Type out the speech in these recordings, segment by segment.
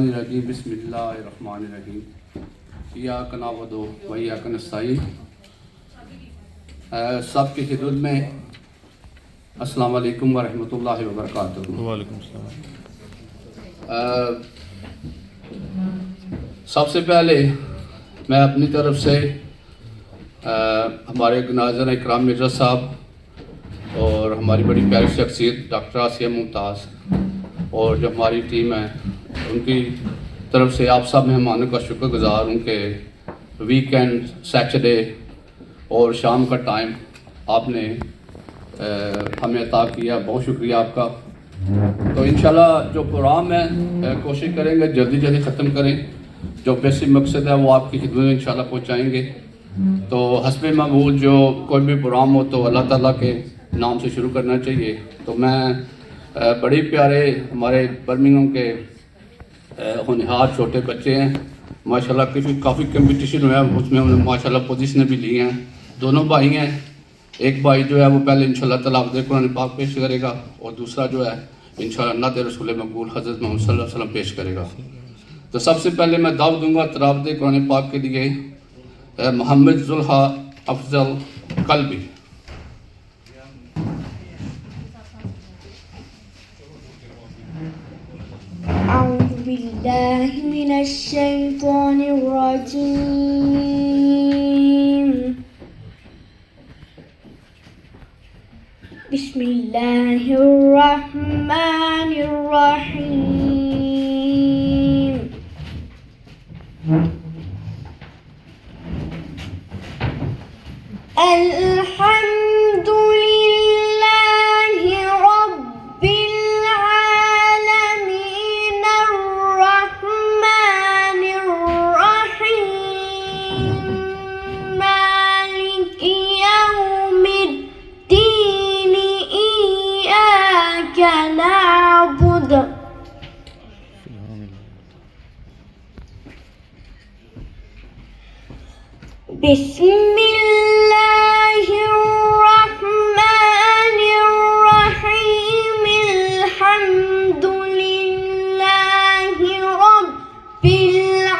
الشیطان الرجیم بسم اللہ الرحمن الرحیم ایاک نعبد و ایاک نستعین. سب کی خدمت میں السلام علیکم ورحمۃ اللہ وبرکاتہ. وعلیکم السلام. سب سے پہلے میں اپنی طرف سے ہمارے ناظرین اکرام مرزا صاحب اور ہماری بڑی پیاری شخصیت ڈاکٹر آسیہ ممتاز اور جو ہماری ٹیم ہے ان کی طرف سے آپ سب مہمانوں کا شکر گزار ہوں کہ ویکینڈ سیٹرڈے اور شام کا ٹائم آپ نے ہمیں عطا کیا. بہت شکریہ آپ کا. تو انشاءاللہ جو پروگرام ہے کوشش کریں گے جلدی ختم کریں. جو بیسک مقصد ہے وہ آپ کی خدمت میں انشاءاللہ پہنچائیں گے. تو حسب معمول جو کوئی بھی پروگرام ہو تو اللہ تعالیٰ کے نام سے شروع کرنا چاہیے. تو میں بڑے پیارے ہمارے برمنگھم کے ہونہار چھوٹے بچے ہیں ماشاءاللہ. کافی کمپٹیشن ہوا ہے اس میں انہوں نے ماشاءاللہ پوزیشنیں بھی لی ہیں. دونوں بھائی ہیں. ایک بھائی جو ہے وہ پہلے انشاءاللہ تعالیٰ حافظ قرآن پاک پیش کرے گا اور دوسرا جو ہے انشاءاللہ نعت رسول مقبول حضرت محمد صلی اللہ علیہ وسلم پیش کرے گا. تو سب سے پہلے میں دعوت دوں گا تلاوت قرآن پاک کے لیے محمد زلحہ افضل قلبی. أعوذ بالله من الشيطان الرجيم. بسم الله الرحمن الرحيم. الحمد لله رب العالمين الرحمن الرحيم مالك يوم الدين إياك نعبد بسم الله الرحمن الرحيم. الحمد لله رب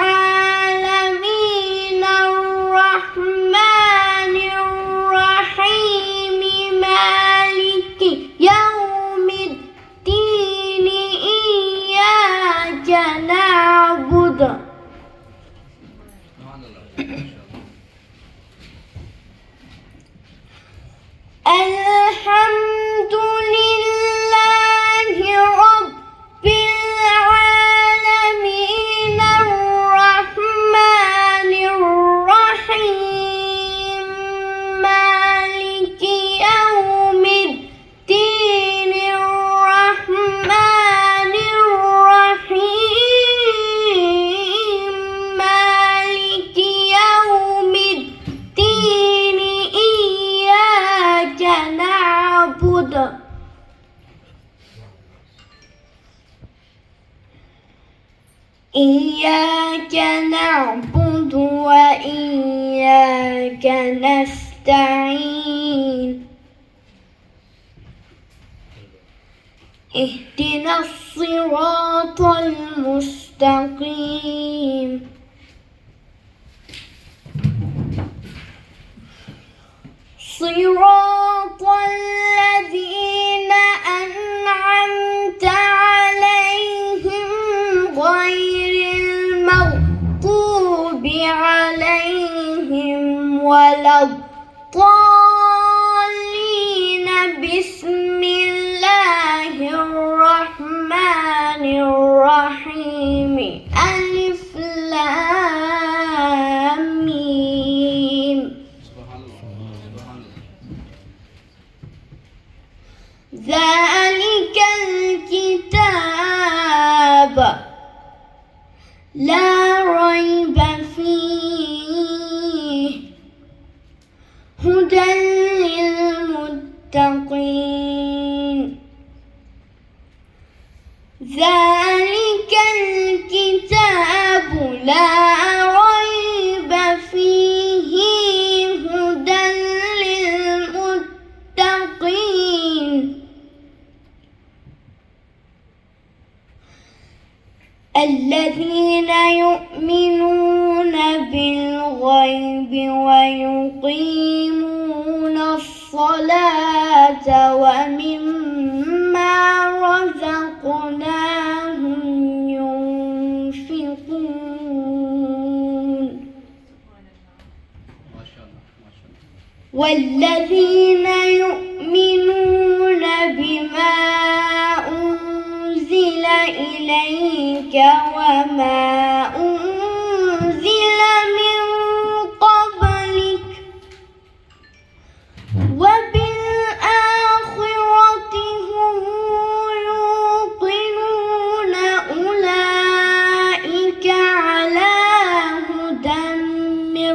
العالمين الرحمن الرحيم مالك يوم الدين إياك نعبد الحمد لله رب العالمين الرحمن الرحيم مالك يوم الدين الرحمن الرحيم مالك يوم الدين إياك نعبد إياك نعبد وإياك نستعين. اهدنا الصراط المستقيم صراط الذين أنعمت عليهم غير المغضوب عليهم ولا الضالين. بسم الله الرحمن الرحيم. ألف لام ميم. ذلك الكتاب لا ريب فيه هدى للمتقين. ذلك الكتاب لا ريب فيه هدى للمتقين والذين يؤمنون بالغيب ويقيمون الصلاة ومما رزقناهم ينفقون والذين يؤمنون بما أنزل إليك وما أنزل من قبلك وبالآخرة هم يوقنون أولئك على هدى من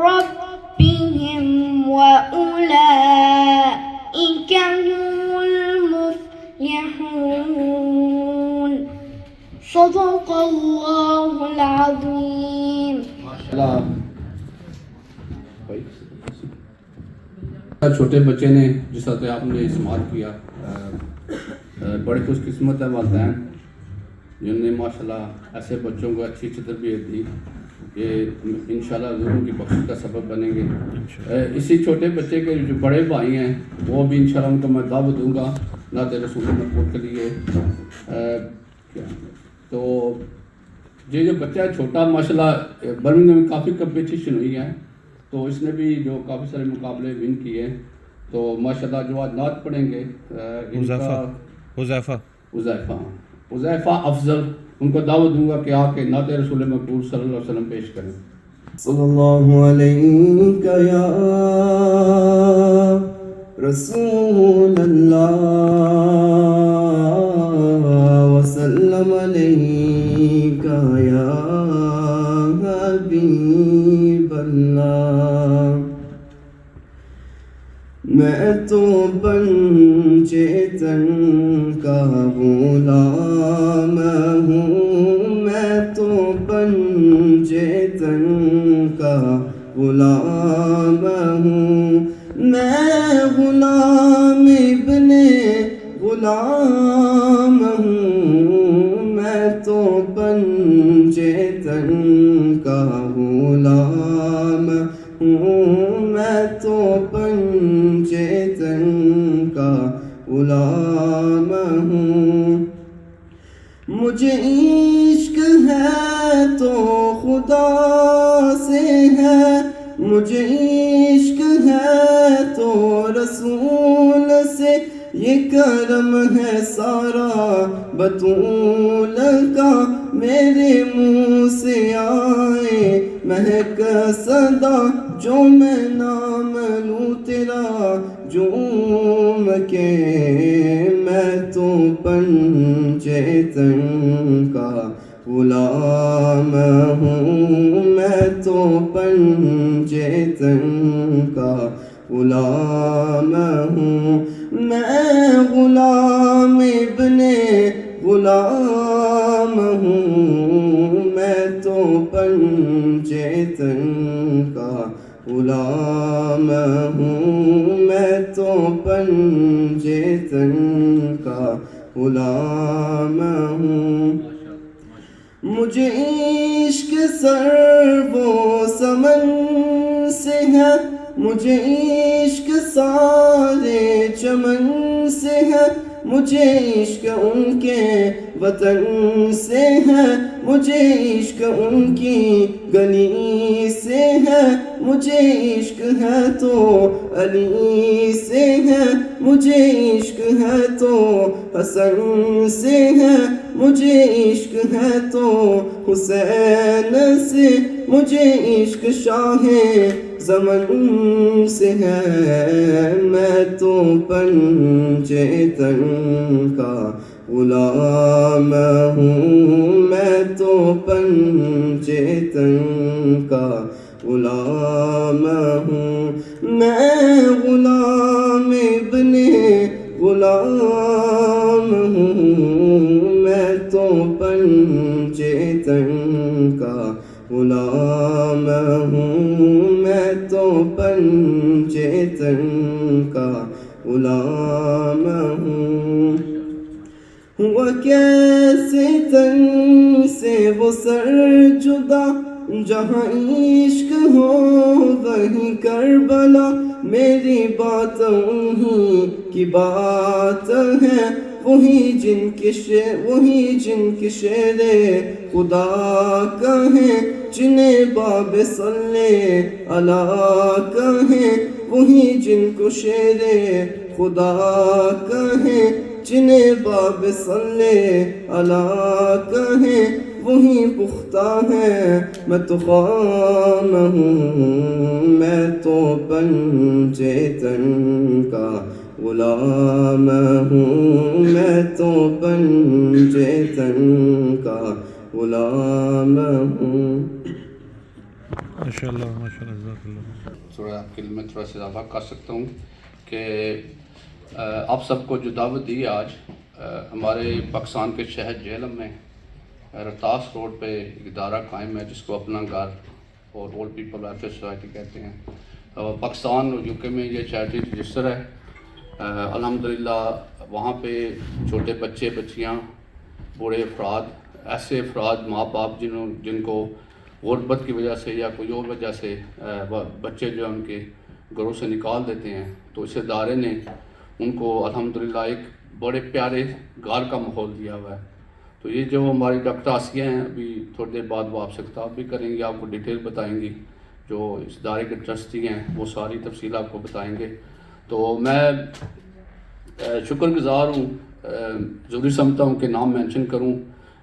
ربهم وأولئك هم المفلحون صدق الله العظيم. چھوٹے بچے نے جس طرح آپ نے استعمال کیا، بڑے خوش قسمت ہے والدین جنہوں نے ماشاءاللہ ایسے بچوں کو اچھی تربیت دی، یہ انشاءاللہ ضرور ان کی بخشش کا سبب بنیں گے۔ اسی چھوٹے بچے کے جو بڑے بھائی ہیں وہ بھی انشاءاللہ ان کو میں دعوت دوں گا نعت رسول مقبول کے لیے۔ تو یہ جو بچہ ہے چھوٹا ماشاءاللہ برمنگھم میں کافی کمپٹیشن ہوئی ہے، تو اس نے بھی جو کافی سارے مقابلے ون کیے، تو ماشاءاللہ جو آج نعت پڑھیں گے حذیفہ افضل، ان کو دعوت دوں گا کہ آ کے نعت رسول مقبول صلی اللہ علیہ وسلم پیش کریں۔ صلی اللہ علیہ یا رسول اللہ وسلم علیہ یا حبیب اللہ۔ میں تو پنچیتن کا غلام ہوں، میں تو پنچیتن کا غلام ہوں، میں غلام ابن غلام ہوں، میں تو پنچیتن کا غلام ہوں، میں تو پنچیتن کا غلام ہوں۔ مجھے عشق ہے تو خدا سے ہے، مجھے عشق ہے تو رسول سے، یہ کرم ہے سارا بطول کا، میرے منہ سے آئے مہک صدا، جو میں نام لوں تیرا جوم کے، میں تو پنچیتن کا غلام ہوں، میں تو پنچیتن کا غلام ہوں، میں غلام ابن غلام ہوں، میں تو پنچیتن کا غلام ہوں، میں تو پنچیتن کا غلام ہوں۔ مجھے عشق سر و سمن سے ہے، مجھے عشق سارے چمن سے ہے، مجھے عشق ان کے وطن سے ہے، مجھے عشق ان کی گلی سے ہے، مجھے عشق ہے تو علی سے ہے، مجھے عشق ہے تو حسن سے ہے، مجھے عشق ہے تو حسین سے، مجھے عشق شاہ زمن سے ہے، میں تو پنچیتن کا غلام ہوں، میں تو پنچیتن کا غلام ہوں، میں غلام ابن غلام ہوں، میں تو پنچیتن کا غلام ہوں، میں تو پنچیتن کا غلام ہوں۔ ہوا کیسے تن سے وہ سر جدا، جہاں عشق ہو وہیں کربلا، میری بات انہی کی بات ہے، وہی جن کے شعر خدا کہیں، جنہیں باب صلی اللہ کہیں، وہی جن کو شعر خدا کہیں، جنہیں باب صلی اللہ کہیں، وہی پختہ ہے۔ میں تو خام ہوں، میں تو پنجے تن کا غلام ہوں، میں تو پنجے تن کا غلام ہوں۔ ماشاءاللہ ماشاءاللہ جزاک اللہ۔ تھوڑا آپ کے لیے میں تھوڑا سا اضافہ کر سکتا ہوں کہ آپ سب کو جو دعوت دی آج، ہمارے پاکستان کے شہر جہلم میں رتاس روڈ پہ ایک ادارہ قائم ہے جس کو اپنا گھر اور اولڈ پیپل ویلفیئر سوسائٹی کہتے ہیں۔ پاکستان اور یو کے میں یہ چیریٹی رجسٹر ہے۔ الحمدللہ وہاں پہ چھوٹے بچے بچیاں، بوڑھے افراد، ایسے افراد ماں باپ جن کو غربت کی وجہ سے یا کوئی اور وجہ سے بچے جو ان کے گھروں سے نکال دیتے ہیں، تو اس ادارے نے ان کو الحمدللہ ایک بڑے پیارے گھر کا ماحول دیا ہوا ہے۔ تو یہ جو ہماری ڈاکٹر آسیہ ہیں، ابھی تھوڑی دیر بعد وہ آپ سے خطاب بھی کریں گی، آپ کو ڈیٹیل بتائیں گی، جو اس ادارے کے ٹرسٹی ہیں وہ ساری تفصیل آپ کو بتائیں گے۔ تو میں شکر گزار ہوں، ضروری سمجھتا ہوں کہ نام مینشن کروں۔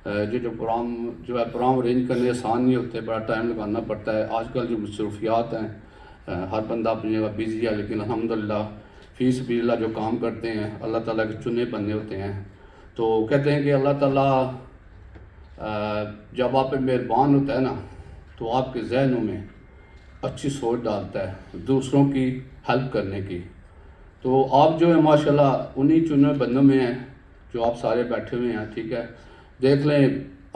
یہ جو پروگرام ارینج کرنے آسان نہیں ہوتے، بڑا ٹائم لگانا پڑتا ہے۔ آج کل جو مصروفیات ہیں، ہر بندہ اپنی جگہ بیزی ہے، لیکن الحمدللہ فی سبیل اللہ جو کام کرتے ہیں اللہ تعالیٰ کے چنے بندے ہوتے ہیں۔ تو کہتے ہیں کہ اللہ تعالیٰ جب آپ پہ مہربان ہوتا ہے نا تو آپ کے ذہنوں میں اچھی سوچ ڈالتا ہے دوسروں کی ہیلپ کرنے کی۔ تو آپ جو ہے ماشاءاللہ انہی چنے بندوں میں ہیں جو آپ سارے بیٹھے ہوئے ہیں، ٹھیک ہے۔ دیکھ لیں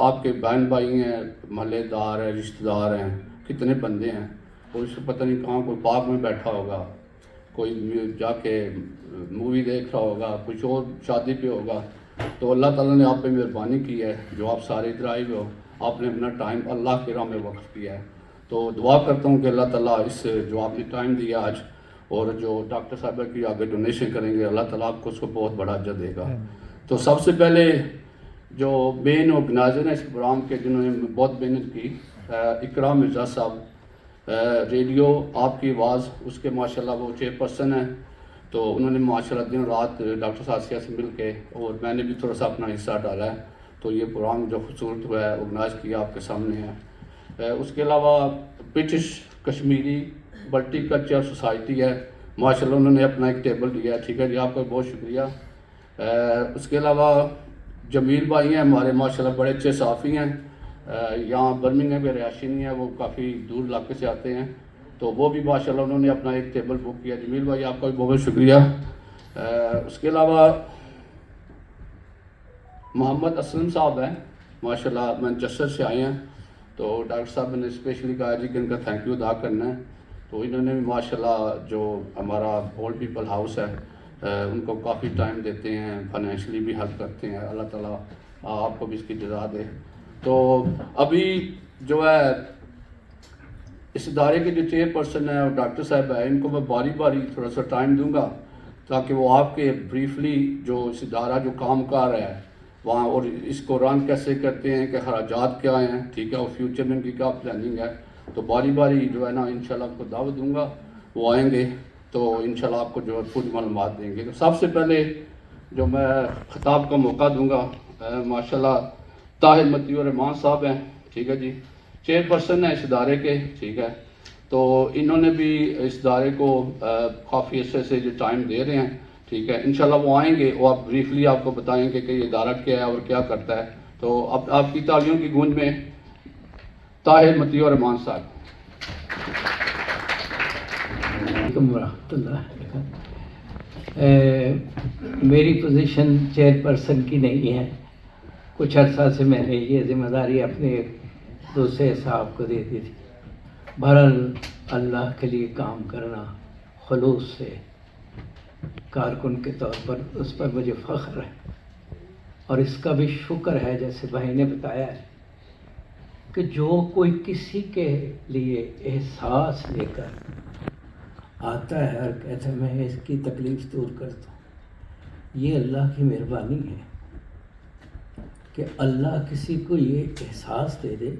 آپ کے بہن بھائی ہیں، محلے دار ہیں، رشتہ دار ہیں، کتنے بندے ہیں، کوئی سے پتہ نہیں کہاں، کوئی پارک میں بیٹھا ہوگا، کوئی جا کے مووی دیکھ رہا ہوگا، کچھ اور شادی پہ ہوگا۔ تو اللہ تعالیٰ نے آپ پہ مہربانی کی ہے، جو آپ سارے ادھر آئے ہوئے ہو، آپ نے اپنا ٹائم اللہ کی راہ میں وقف کیا ہے۔ تو دعا کرتا ہوں کہ اللہ تعالیٰ اس جو آپ نے ٹائم دیا آج، اور جو ڈاکٹر صاحبہ کی آگے ڈونیشن کریں گے، اللہ تعالیٰ آپ کو اس کو بہت بڑا اجر دے گا۔ تو سب سے پہلے جو مین آرگنائزر ہیں اس پروگرام کے، جنہوں نے بہت محنت کی، اقرا مرزا صاحب، ریڈیو آپ کی آواز، اس کے ماشاءاللہ وہ چیئرپرسن ہیں۔ تو انہوں نے ماشاءاللہ دن رات ڈاکٹر آسیہ سے مل کے، اور میں نے بھی تھوڑا سا اپنا حصہ ڈالا ہے، تو یہ پروگرام جو خوبصورت ہوا ہے آرگنائز کیا آپ کے سامنے ہے۔ اس کے علاوہ British Kashmiri multi culture society ہے، ماشاءاللہ انہوں نے اپنا ایک ٹیبل دیا ہے، ٹھیک ہے جی، آپ کا بہت شکریہ۔ اس کے علاوہ جمیل بھائی ہیں ہمارے، ماشاءاللہ بڑے اچھے صحافی ہیں، یہاں برمنگھم میں رہائشی نہیں ہے، وہ کافی دور علاقے سے آتے ہیں، تو وہ بھی ماشاءاللہ انہوں نے اپنا ایک ٹیبل بک کیا۔ جمیل بھائی آپ کا بھی بہت شکریہ۔ اس کے علاوہ محمد اسلم صاحب ہیں، ماشاءاللہ مانچسٹر سے آئے ہیں، تو ڈاکٹر صاحب نے اسپیشلی کہا جی کہ ان کا تھینک یو ادا کرنا ہے، تو انہوں نے بھی ماشاءاللہ جو ہمارا اولڈ پیپل ہاؤس ہے ان کو کافی ٹائم دیتے ہیں، فائنینشلی بھی ہیلپ کرتے ہیں، اللہ تعالیٰ آپ کو بھی اس کی جزا دے۔ تو ابھی جو ہے اس ادارے کے جو چیئرپرسن ہیں اور ڈاکٹر صاحب ہیں، ان کو میں باری باری تھوڑا سا ٹائم دوں گا تاکہ وہ آپ کے بریفلی جو اس ادارہ جو کام کر رہا ہے وہاں، اور اس کو رن کیسے کرتے ہیں، کہ خراجات کیا ہیں، ٹھیک ہے، اور فیوچر میں ان کی کیا پلاننگ ہے، تو باری باری جو ہے نا انشاءاللہ آپ کو دعوت دوں گا، وہ آئیں گے تو انشاءاللہ آپ کو جو ہے پوری معلومات دیں گے۔ تو سب سے پہلے جو میں خطاب کا موقع دوں گا، ماشاءاللہ طاہر مطیع الرحمان صاحب ہیں، ٹھیک ہے جی، چیئرپرسن ہیں اس ادارے کے، ٹھیک ہے۔ تو انہوں نے بھی اس ادارے کو کافی عرصے سے جو ٹائم دے رہے ہیں، ٹھیک ہے، انشاءاللہ وہ آئیں گے، وہ آپ بریفلی آپ کو بتائیں گے کہ یہ ادارہ کیا ہے اور کیا کرتا ہے۔ تو اب آپ کی تالیوں کی گونج میں طاہر مطیع الرحمان صاحب۔ ورحمۃ اللہ۔ میری پوزیشن چیئرپرسن کی نہیں ہے، کچھ عرصہ سے میں نے یہ ذمہ داری اپنے دوسرے صاحب کو دے دی تھی۔ بہرحال اللہ کے لیے کام کرنا خلوص سے کارکن کے طور پر، اس پر مجھے فخر ہے۔ اور اس کا بھی شکر ہے جیسے بھائی نے بتایا ہے کہ جو کوئی کسی کے لیے احساس لے کر آتا ہے اور کہتا ہے میں اس کی تکلیف دور کرتا ہوں، یہ اللہ کی مہربانی ہے کہ اللہ کسی کو یہ احساس دے دے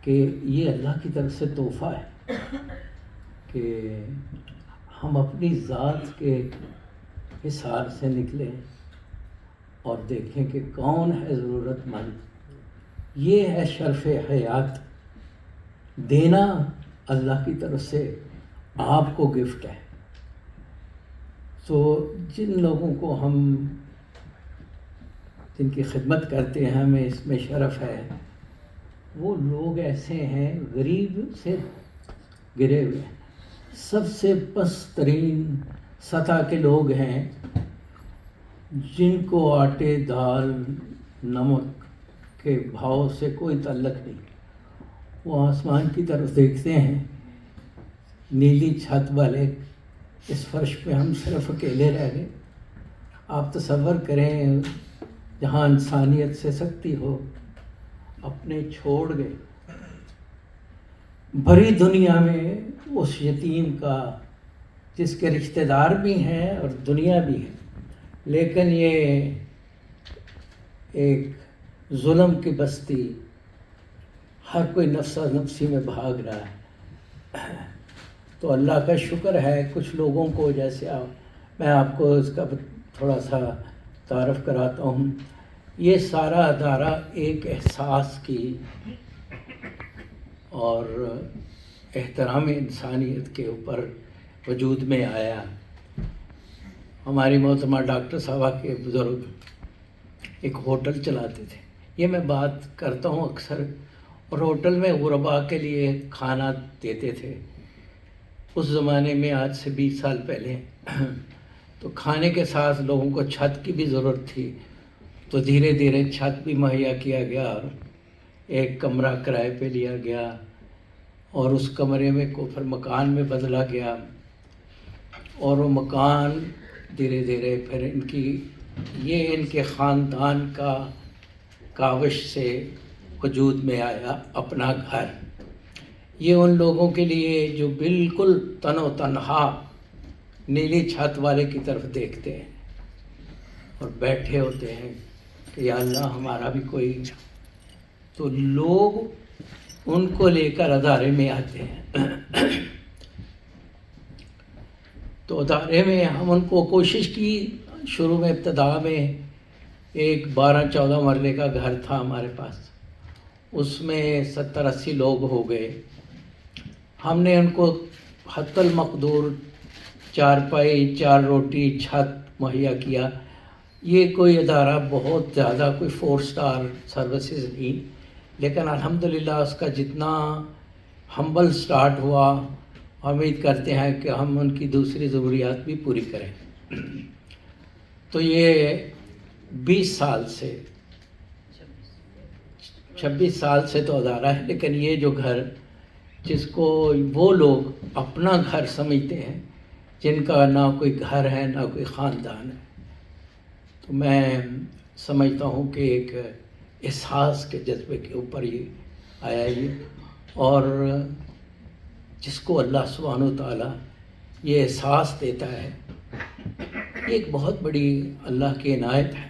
کہ یہ اللہ کی طرف سے تحفہ ہے کہ ہم اپنی ذات کے حصار سے نکلیں اور دیکھیں کہ کون ہے ضرورت مند۔ یہ ہے شرف حیات، دینا اللہ کی طرف سے آپ کو گفٹ ہے۔ تو جن لوگوں کو ہم جن کی خدمت کرتے ہیں ہمیں اس میں شرف ہے، وہ لوگ ایسے ہیں غریب سے گرے ہوئے ہیں، سب سے پست ترین سطح کے لوگ ہیں، جن کو آٹے دال نمک کے بھاؤ سے کوئی تعلق نہیں۔ وہ آسمان کی طرف دیکھتے ہیں، نیلی چھت والے اس فرش پہ ہم صرف اکیلے رہ گئے۔ آپ تصور کریں جہاں انسانیت سے سختی ہو، اپنے چھوڑ گئے بڑی دنیا میں اس یتیم کا جس کے رشتہ دار بھی ہیں اور دنیا بھی ہے، لیکن یہ ایک ظلم کی بستی، ہر کوئی نفسا نفسی میں بھاگ رہا ہے۔ تو اللہ کا شکر ہے کچھ لوگوں کو جیسے میں آپ کو اس کا تھوڑا سا تعارف کراتا ہوں۔ یہ سارا ادارہ ایک احساس کی اور احترام انسانیت کے اوپر وجود میں آیا۔ ہماری محترمہ ڈاکٹر صاحبہ کے بزرگ ایک ہوٹل چلاتے تھے، یہ میں بات کرتا ہوں اکثر، اور ہوٹل میں غرباء کے لیے کھانا دیتے تھے اس زمانے میں، آج سے 20 سال پہلے۔ تو کھانے کے ساتھ لوگوں کو چھت کی بھی ضرورت تھی، تو دھیرے دھیرے چھت بھی مہیا کیا گیا اور ایک کمرہ کرائے پہ لیا گیا، اور اس کمرے میں کو پھر مکان میں بدلا گیا، اور وہ مکان دھیرے دھیرے پھر ان کے خاندان کا کاوش سے وجود میں آیا اپنا گھر۔ یہ ان لوگوں کے لیے جو بالکل تن و تنہا نیلی چھت والے کی طرف دیکھتے ہیں اور بیٹھے ہوتے ہیں کہ یا اللہ ہمارا بھی کوئی، تو لوگ ان کو لے کر ادارے میں آتے ہیں۔ تو ادارے میں ہم ان کو کوشش کی، شروع میں ابتدا میں ایک 12-14 مرلے کا گھر تھا ہمارے پاس، اس میں 70-80 لوگ ہو گئے۔ ہم نے ان کو حتی المقدور 4 پائی 4 روٹی چھت مہیا کیا۔ یہ کوئی ادارہ بہت زیادہ کوئی 4 سٹار سروسز نہیں، لیکن الحمدللہ اس کا جتنا ہمبل سٹارٹ ہوا، امید کرتے ہیں کہ ہم ان کی دوسری ضروریات بھی پوری کریں۔ تو یہ 20 سال سے 26 سال سے تو ادارہ ہے، لیکن یہ جو گھر جس کو وہ لوگ اپنا گھر سمجھتے ہیں، جن کا نہ کوئی گھر ہے نہ کوئی خاندان ہے، تو میں سمجھتا ہوں کہ ایک احساس کے جذبے کے اوپر یہ آیا یہ، اور جس کو اللہ سبحانہ و تعالیٰ یہ احساس دیتا ہے، یہ ایک بہت بڑی اللہ کی عنایت ہے۔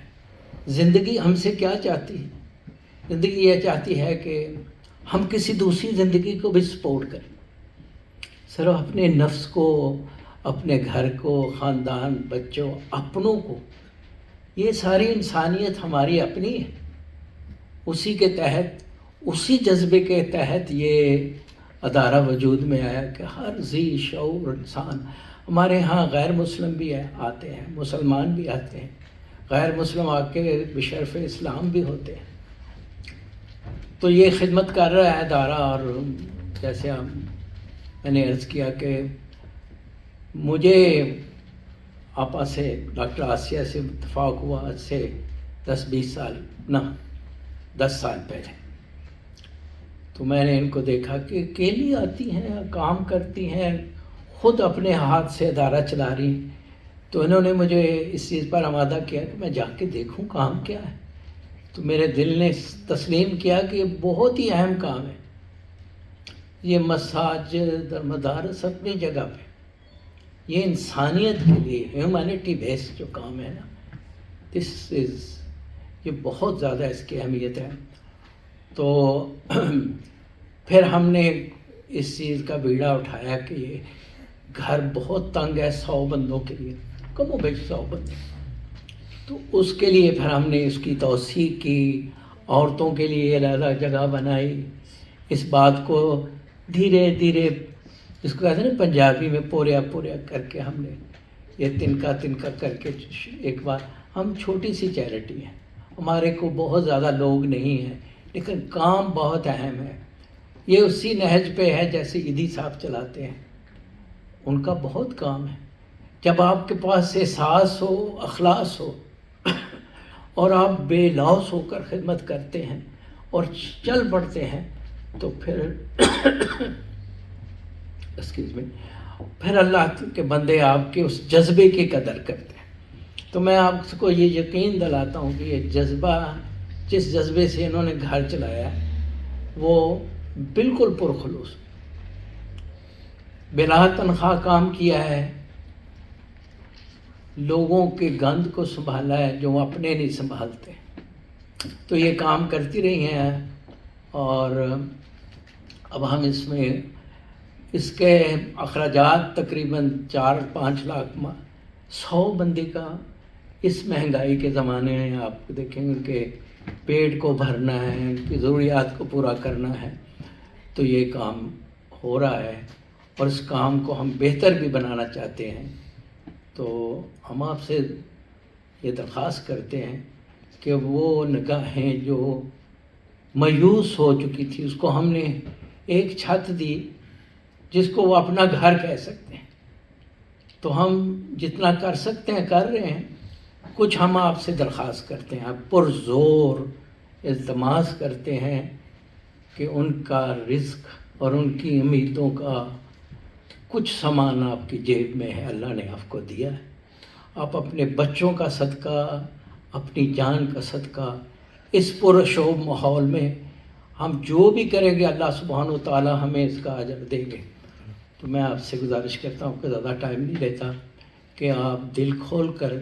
زندگی ہم سے کیا چاہتی ہے؟ زندگی یہ چاہتی ہے کہ ہم کسی دوسری زندگی کو بھی سپورٹ کریں، صرف اپنے نفس کو، اپنے گھر کو، خاندان، بچوں، اپنوں کو، یہ ساری انسانیت ہماری اپنی ہے۔ اسی کے تحت، اسی جذبے کے تحت یہ ادارہ وجود میں آیا کہ ہر ذی شعور انسان، ہمارے ہاں غیر مسلم بھی آتے ہیں، مسلمان بھی آتے ہیں، غیر مسلم آ کے بشرف اسلام بھی ہوتے ہیں۔ تو یہ خدمت کر رہا ہے ادارہ، اور جیسے میں نے عرض کیا کہ مجھے آپا سے، ڈاکٹر آسیہ سے اتفاق ہوا آج سے 10-20 سال نہ 10 سال پہلے۔ تو میں نے ان کو دیکھا کہ اکیلی آتی ہیں، کام کرتی ہیں، خود اپنے ہاتھ سے ادارہ چلا رہی ہیں، تو انہوں نے مجھے اس چیز پر آمادہ کیا کہ میں جا کے دیکھوں کام کیا ہے. تو میرے دل نے تسلیم کیا کہ یہ بہت ہی اہم کام ہے. یہ مساجد اور مدارس اپنی جگہ پہ، یہ انسانیت کے لیے ہیومینٹی بیسڈ جو کام ہے نا، یہ بہت زیادہ اس کی اہمیت ہے. تو پھر ہم نے اس چیز کا بیڑا اٹھایا کہ یہ گھر بہت تنگ ہے 100 بندوں کے لیے، کم و بیش 100 بندے. تو اس کے لیے پھر ہم نے اس کی توسیع کی، عورتوں کے لیے علیحدہ جگہ بنائی. اس بات کو دھیرے دھیرے، اس کو کہتے ہیں نا پنجابی میں پوریا پوریا کر کے ہم نے یہ تنکا کر کے ایک بار. ہم چھوٹی سی چیریٹی ہیں، ہمارے کو بہت زیادہ لوگ نہیں ہیں، لیکن کام بہت اہم ہے. یہ اسی نہج پہ ہے جیسے عیدی صاحب چلاتے ہیں، ان کا بہت کام ہے. جب آپ کے پاس احساس ہو، اخلاص ہو اور آپ بے لوث ہو کر خدمت کرتے ہیں اور چل پڑتے ہیں، تو پھر پھر اللہ کے بندے آپ کے اس جذبے کی قدر کرتے ہیں. تو میں آپ کو یہ یقین دلاتا ہوں کہ یہ جذبہ، جس جذبے سے انہوں نے گھر چلایا ہے، وہ بالکل پرخلوص، بلا تنخواہ کام کیا ہے. لوگوں کے گند کو سنبھالا ہے جو اپنے نہیں سنبھالتے. تو یہ کام کرتی رہی ہیں. اور اب ہم اس کے اخراجات تقریباً 4-5 لاکھ 100 بندے کا اس مہنگائی کے زمانے میں آپ دیکھیں ان کے پیٹ کو بھرنا ہے، ان کی ضروریات کو پورا کرنا ہے. تو یہ کام ہو رہا ہے اور اس کام کو ہم بہتر بھی بنانا چاہتے ہیں. تو ہم آپ سے یہ درخواست کرتے ہیں کہ وہ نگاہیں جو مایوس ہو چکی تھی، اس کو ہم نے ایک چھت دی جس کو وہ اپنا گھر کہہ سکتے ہیں. تو ہم جتنا کر سکتے ہیں کر رہے ہیں. کچھ ہم آپ سے درخواست کرتے ہیں، آپ پرزور التماس کرتے ہیں کہ ان کا رزق اور ان کی امیدوں کا کچھ سامان آپ کی جیب میں ہے، اللہ نے آپ کو دیا ہے. آپ اپنے بچوں کا صدقہ، اپنی جان کا صدقہ اس پرشوب ماحول میں ہم جو بھی کریں گے اللہ سبحانہ و تعالی ہمیں اس کا اجر دیں گے. تو میں آپ سے گزارش کرتا ہوں کہ زیادہ ٹائم نہیں لیتا کہ آپ دل کھول کر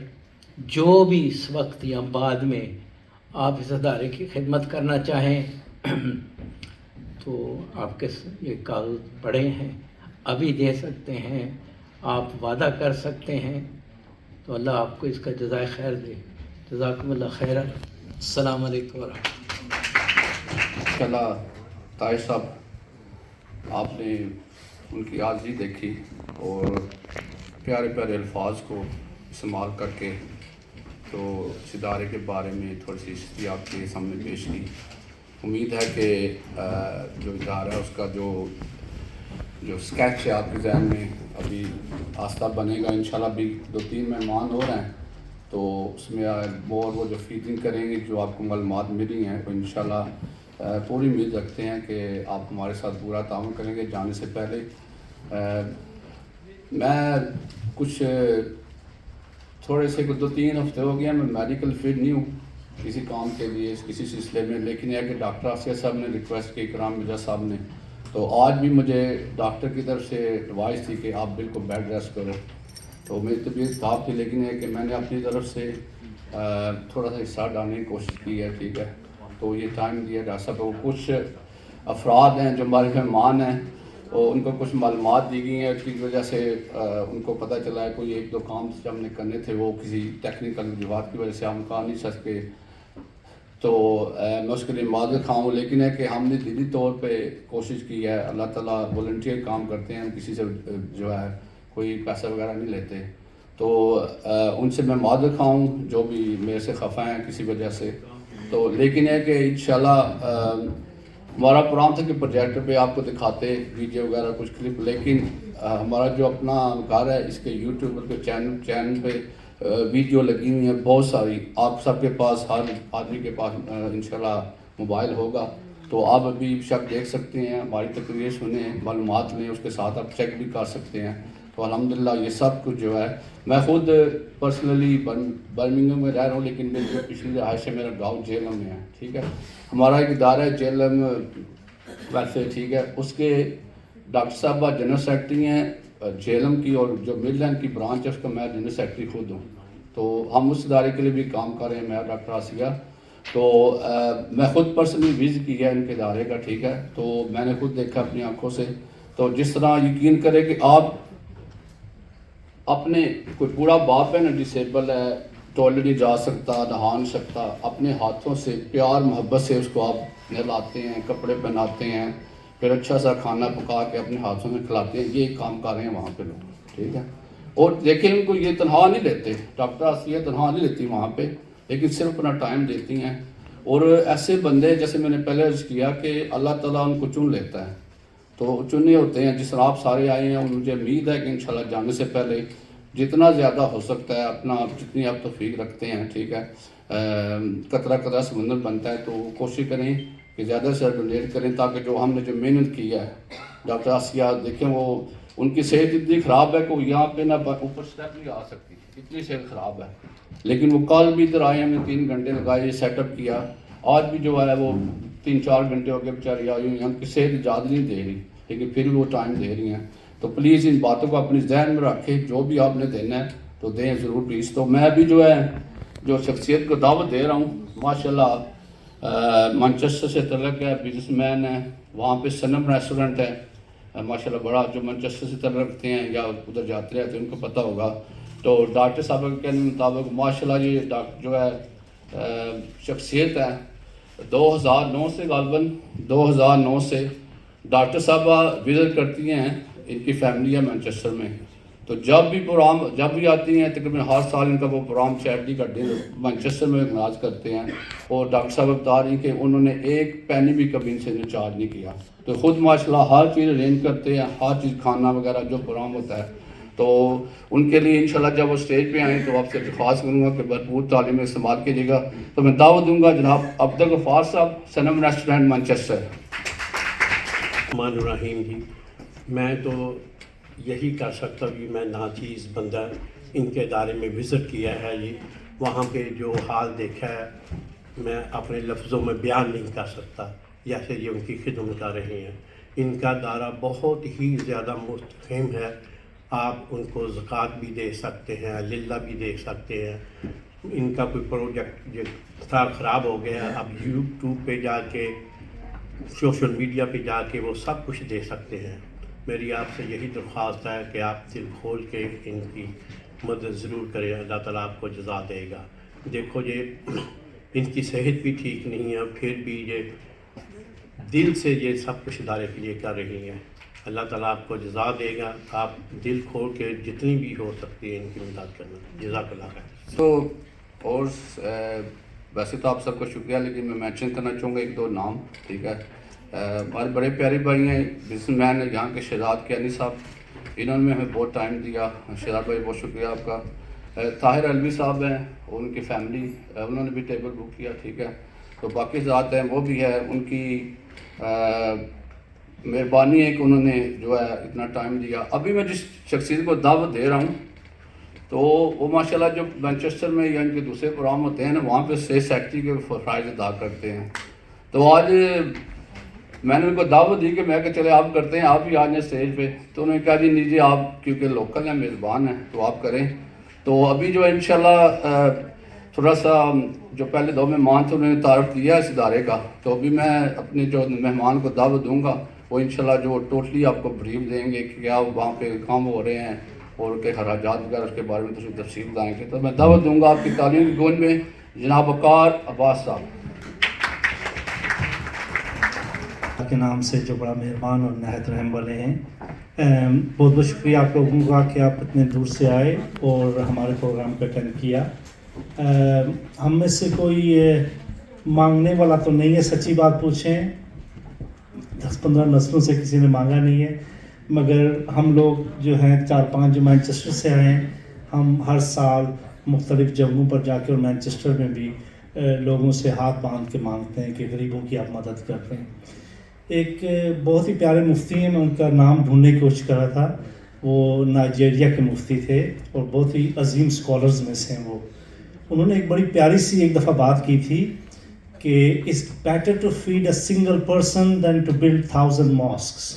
جو بھی اس وقت یا بعد میں آپ اس ادارے کی خدمت کرنا چاہیں تو آپ کے یہ کاغذ پڑے ہیں، ابھی دے سکتے ہیں، آپ وعدہ کر سکتے ہیں. تو اللہ آپ کو اس کا جزائے خیر دے. جزاکم اللہ خیر. السلام علیکم ورحمۃ اللہ. اللہ طاہر صاحب، آپ نے ان کی عاجزی دیکھی اور پیارے پیارے الفاظ کو استعمال کر کے تو اس ادارے کے بارے میں تھوڑی سی ہسٹری آپ کے سامنے پیش کی. امید ہے کہ جو ادارہ ہے اس کا جو اسکیچ ہے آپ کے ذہن میں ابھی آستہ بنے گا. انشاءاللہ بھی 2-3 مہمان ہو رہے ہیں تو اس میں وہ جو فیڈنگ کریں گے، جو آپ کو معلومات ملی ہیں، تو انشاءاللہ پوری امید رکھتے ہیں کہ آپ ہمارے ساتھ پورا تعاون کریں گے. جانے سے پہلے میں کچھ تھوڑے سے 2-3 ہفتے ہو گیا، میں میڈیکل فیلڈ نہیں ہوں کسی کام کے لیے کسی سلسلے میں، لیکن یہ کہ ڈاکٹر آصیہ صاحب نے ریکویسٹ کی، اکرام مرزا صاحب نے، تو آج بھی مجھے ڈاکٹر کی طرف سے ایڈوائس تھی کہ آپ بالکل بیڈ ریسٹ کرو. تو میری طبیعت خراب تھی، لیکن یہ کہ میں نے اپنی طرف سے تھوڑا سا حصہ ڈالنے کی کوشش کی ہے. ٹھیک ہے، تو یہ ٹائم دیا ڈاکٹر صاحب کو. کچھ افراد ہیں جو ہمارے مہمان ہیں، اور ان کو کچھ معلومات دی گئی ہیں اس کی وجہ سے ان کو پتہ چلا ہے کوئی 1-2 کام جو ہم نے کرنے تھے وہ کسی ٹیکنیکل وجوہات کی وجہ سے ہم کر نہیں سکتے. تو میں اس کے لیے معذرت خواہ ہوں، لیکن ہے کہ ہم نے دلی طور پہ کوشش کی ہے. اللہ تعالیٰ والنٹیئر کام کرتے ہیں، ہم کسی سے جو ہے کوئی پیسہ وغیرہ نہیں لیتے. تو ان سے میں معذرت خواہ ہوں جو بھی میرے سے خفا ہیں کسی وجہ سے. تو لیکن ہے کہ انشاءاللہ ہمارا پروگرام تھا کہ پروجیکٹر پہ آپ کو دکھاتے ویڈیو وغیرہ کچھ کلپ، لیکن ہمارا جو اپنا گھر ہے اس کے یوٹیوب کے چینل پہ ویڈیو لگی ہوئی ہیں بہت ساری. آپ سب کے پاس، ہر آدمی کے پاس انشاءاللہ موبائل ہوگا، تو آپ ابھی شک دیکھ سکتے ہیں، ہماری تقریر سنیں، معلومات لیں، اس کے ساتھ آپ چیک بھی کر سکتے ہیں تو الحمدللہ یہ سب کچھ جو ہے، میں خود پرسنلی برمنگھم میں رہ رہا ہوں، لیکن میری جو پچھلی رہائش ہے میرا گاؤں جیلم میں ہے، ٹھیک ہے. ہمارا ایک ادارہ ہے جیلم ویلفیئر، ٹھیک ہے، اس کے ڈاکٹر صاحبہ جنرل سیکرٹری ہیں جیلم کی، اور جو مڈ لینڈ کی برانچ ہے اس کا میں جنرل سیکرٹری خود ہوں. تو ہم اس ادارے کے لیے بھی کام کر رہے ہیں، میں ڈاکٹر آسیہ. تو میں خود پرسنلی وزٹ کیا ہے ان کے ادارے کا، ٹھیک ہے. تو میں نے خود دیکھا اپنی آنکھوں سے. تو جس طرح یقین کرے کہ آپ اپنے کوئی بوڑھا باپ ہے نا، ڈسیبل ہے، ٹوائلٹ نہیں جا سکتا، نہا نہیں سکتا، اپنے ہاتھوں سے پیار محبت سے اس کو آپ نہلاتے ہیں، کپڑے پہناتے ہیں، پھر اچھا سا کھانا پکا کے اپنے ہاتھوں میں کھلاتے ہیں. یہ ایک کام کر رہے ہیں وہاں پہ لوگ، ٹھیک ہے. اور دیکھیں ان کو یہ تنہا نہیں لیتے، ڈاکٹر آسیہ تنہا نہیں لیتی وہاں پہ، لیکن صرف اپنا ٹائم دیتی ہیں. اور ایسے بندے جیسے میں نے پہلے عرض کیا کہ اللہ تعالیٰ ان کو چن لیتا ہے، تو چنے ہوتے ہیں. جس طرح آپ سارے آئے ہیں، اور مجھے امید ہے کہ انشاءاللہ جانے سے پہلے جتنا زیادہ ہو سکتا ہے اپنا جتنی آپ توفیق رکھتے ہیں، ٹھیک ہے، قطرہ قطرہ سمندر بنتا ہے، تو کوشش کریں کہ زیادہ سے زیادہ ڈونیٹ کریں، تاکہ جو ہم نے جو محنت کی ہے. ڈاکٹر آسیہ دیکھیں وہ ان کی صحت اتنی خراب ہے کہ وہ یہاں پہ نہ اوپر اسٹیپ نہیں آ سکتی، اتنی صحت خراب ہے. لیکن وہ کل بھی ادھر آئے، ہمیں 3 گھنٹے لگائے، یہ سیٹ اپ کیا. آج بھی جو ہے وہ 3-4 گھنٹے ہو گئے بیچاری آئی ہوئی ہیں، ان کی صحت اجازت نہیں دے رہی، لیکن پھر بھی وہ ٹائم دے رہی ہیں. تو پلیز ان باتوں کو اپنے ذہن میں رکھیں، جو بھی آپ نے دینا ہے تو دیں ضرور پلیز. تو میں بھی جو ہے جو شخصیت کو دعوت دے رہا ہوں، ماشاءاللہ مانچسٹر سے تعلق ہے، بزنس مین ہے، وہاں پہ صنم ریسٹورنٹ ہے ماشاءاللہ بڑا، جو مانچسٹر سے تعلق رکھتے ہیں یا ادھر جاتے رہتے ہیں ان کو پتہ ہوگا. تو ڈاکٹر صاحب کے کہنے مطابق ماشاءاللہ یہ ڈاکٹر جو ہے شخصیت ہے 2009 سے، غالباً 2009 سے ڈاکٹر صاحبہ وزٹ کرتی ہیں، ان کی فیملی ہے مانچسٹر میں. تو جب بھی آتی ہیں تقریباً ہر سال ان کا وہ پروگرام چیریٹی کا ڈے مانچسٹر میں آرگنائز کرتے ہیں. اور ڈاکٹر صاحب بتا رہی ہیں کہ انہوں نے ایک پینی بھی کبھی ان سے چارج نہیں کیا. تو خود ماشاءاللہ ہر چیز ارینج کرتے ہیں، ہر چیز کھانا وغیرہ جو پروگرام ہوتا ہے. تو ان کے لیے انشاءاللہ جب وہ اسٹیج پہ آئیں تو آپ سے درخواست کروں گا کہ بھرپور تعلیم استعمال کیجیے گا. تو میں دعوت دوں گا جناب عبدالغفار صاحب، صنم ریسٹورنٹ مانچسٹر. الرحمن الرحیم جی، میں تو یہی کر سکتا ہوں کہ میں ناچیز بندہ ان کے ادارے میں وزٹ کیا ہے جی. وہاں پہ جو حال دیکھا ہے میں اپنے لفظوں میں بیان نہیں کر سکتا، جیسے یہ ان کی خدمت کر رہے ہیں. ان کا ادارہ بہت ہی زیادہ مستحکم ہے. آپ ان کو زکوٰۃ بھی دے سکتے ہیں، للہ بھی دے سکتے ہیں. ان کا کوئی پروجیکٹ جو خراب ہو گیا، اب یوٹیوب پہ جا کے، سوشل میڈیا پہ جا کے وہ سب کچھ دے سکتے ہیں. میری آپ سے یہی درخواست ہے کہ آپ دل کھول کے ان کی مدد ضرور کریں، اللہ تعالیٰ آپ کو جزا دے گا. دیکھو یہ ان کی صحت بھی ٹھیک نہیں ہے، پھر بھی یہ دل سے یہ سب کچھ ادارے کے لیے کر رہی ہیں. اللہ تعالیٰ آپ کو جزا دے گا. آپ دل کھول کے جتنی بھی ہو سکتی ہے ان کی مدد کرنا. جزاک اللہ خیر. تو اور ویسے تو آپ سب کو شکریہ، لیکن میں مینشن کرنا چاہوں گا 1-2 نام، ٹھیک ہے. ہمارے بڑے پیارے بھائی ہیں، بزنس مین ہیں یہاں کے شہزاد کیانی صاحب، انہوں نے ہمیں بہت ٹائم دیا. شہزاد بھائی بہت شکریہ آپ کا. طاہر علوی صاحب ہیں اور ان کی فیملی، انہوں نے بھی ٹیبل بک کیا، ٹھیک ہے. تو باقی ذات ہیں وہ بھی ہے، ان کی مہربانی ہے کہ انہوں نے جو ہے اتنا ٹائم دیا. ابھی میں جس شخصیت کو دعوت دے رہا ہوں تو وہ ماشاءاللہ جو مانچسٹر میں یا ان کے دوسرے پروگرام ہوتے ہیں نا، وہاں پہ اسٹیج سیکرٹری کے فرائض ادا کرتے ہیں. تو آج میں نے ان کو دعوت دی کہ میں کہ چلے آپ کرتے ہیں، آپ بھی آ جائیں اسٹیج پہ. تو انہوں نے کہا جی نہیں جی، آپ کیونکہ لوکل ہیں، میزبان ہیں، تو آپ کریں. تو ابھی جو انشاءاللہ تھوڑا سا جو پہلے 2 مہمان تھے انہوں نے تعارف دیا اس ادارے کا. تو ابھی میں اپنے جو مہمان کو دعوت دوں گا، وہ انشاءاللہ جو ٹوٹلی آپ کو بریف دیں گے کہ کیا وہاں پہ کام ہو رہے ہیں اور کے خراجات وغیرہ اس کے بارے میں تو تفصیل بتائیں گے. تو میں دعوت دوں گا آپ کی تعلیم کی گونج میں جناب وقار عباس صاحب کے نام سے، جو بڑا مہربان اور نہایت رحم والے ہیں. بہت بہت شکریہ آپ لوگوں کا کہ آپ اتنے دور سے آئے اور ہمارے پروگرام پہ اٹینڈ کیا. ہم میں سے کوئی مانگنے والا تو نہیں ہے، سچی بات پوچھیں 10-15 نسلوں سے کسی نے مانگا نہیں ہے. مگر ہم لوگ جو ہیں 4-5 جو مانچسٹر سے آئے ہیں، ہم ہر سال مختلف جگہوں پر جا کے، اور مانچسٹر میں بھی لوگوں سے ہاتھ باندھ کے مانگتے ہیں کہ غریبوں کی آپ مدد کرتے ہیں. ایک بہت ہی پیارے مفتی ہیں، میں ان کا نام ڈھونڈنے کی کوشش کر رہا تھا. وہ نائجیریا کے مفتی تھے اور بہت ہی عظیم اسکالرز میں سے ہیں وہ. انہوں نے ایک بڑی پیاری سی ایک دفعہ بات کی تھی کہ it's better to feed a single person than to build 1000 mosques.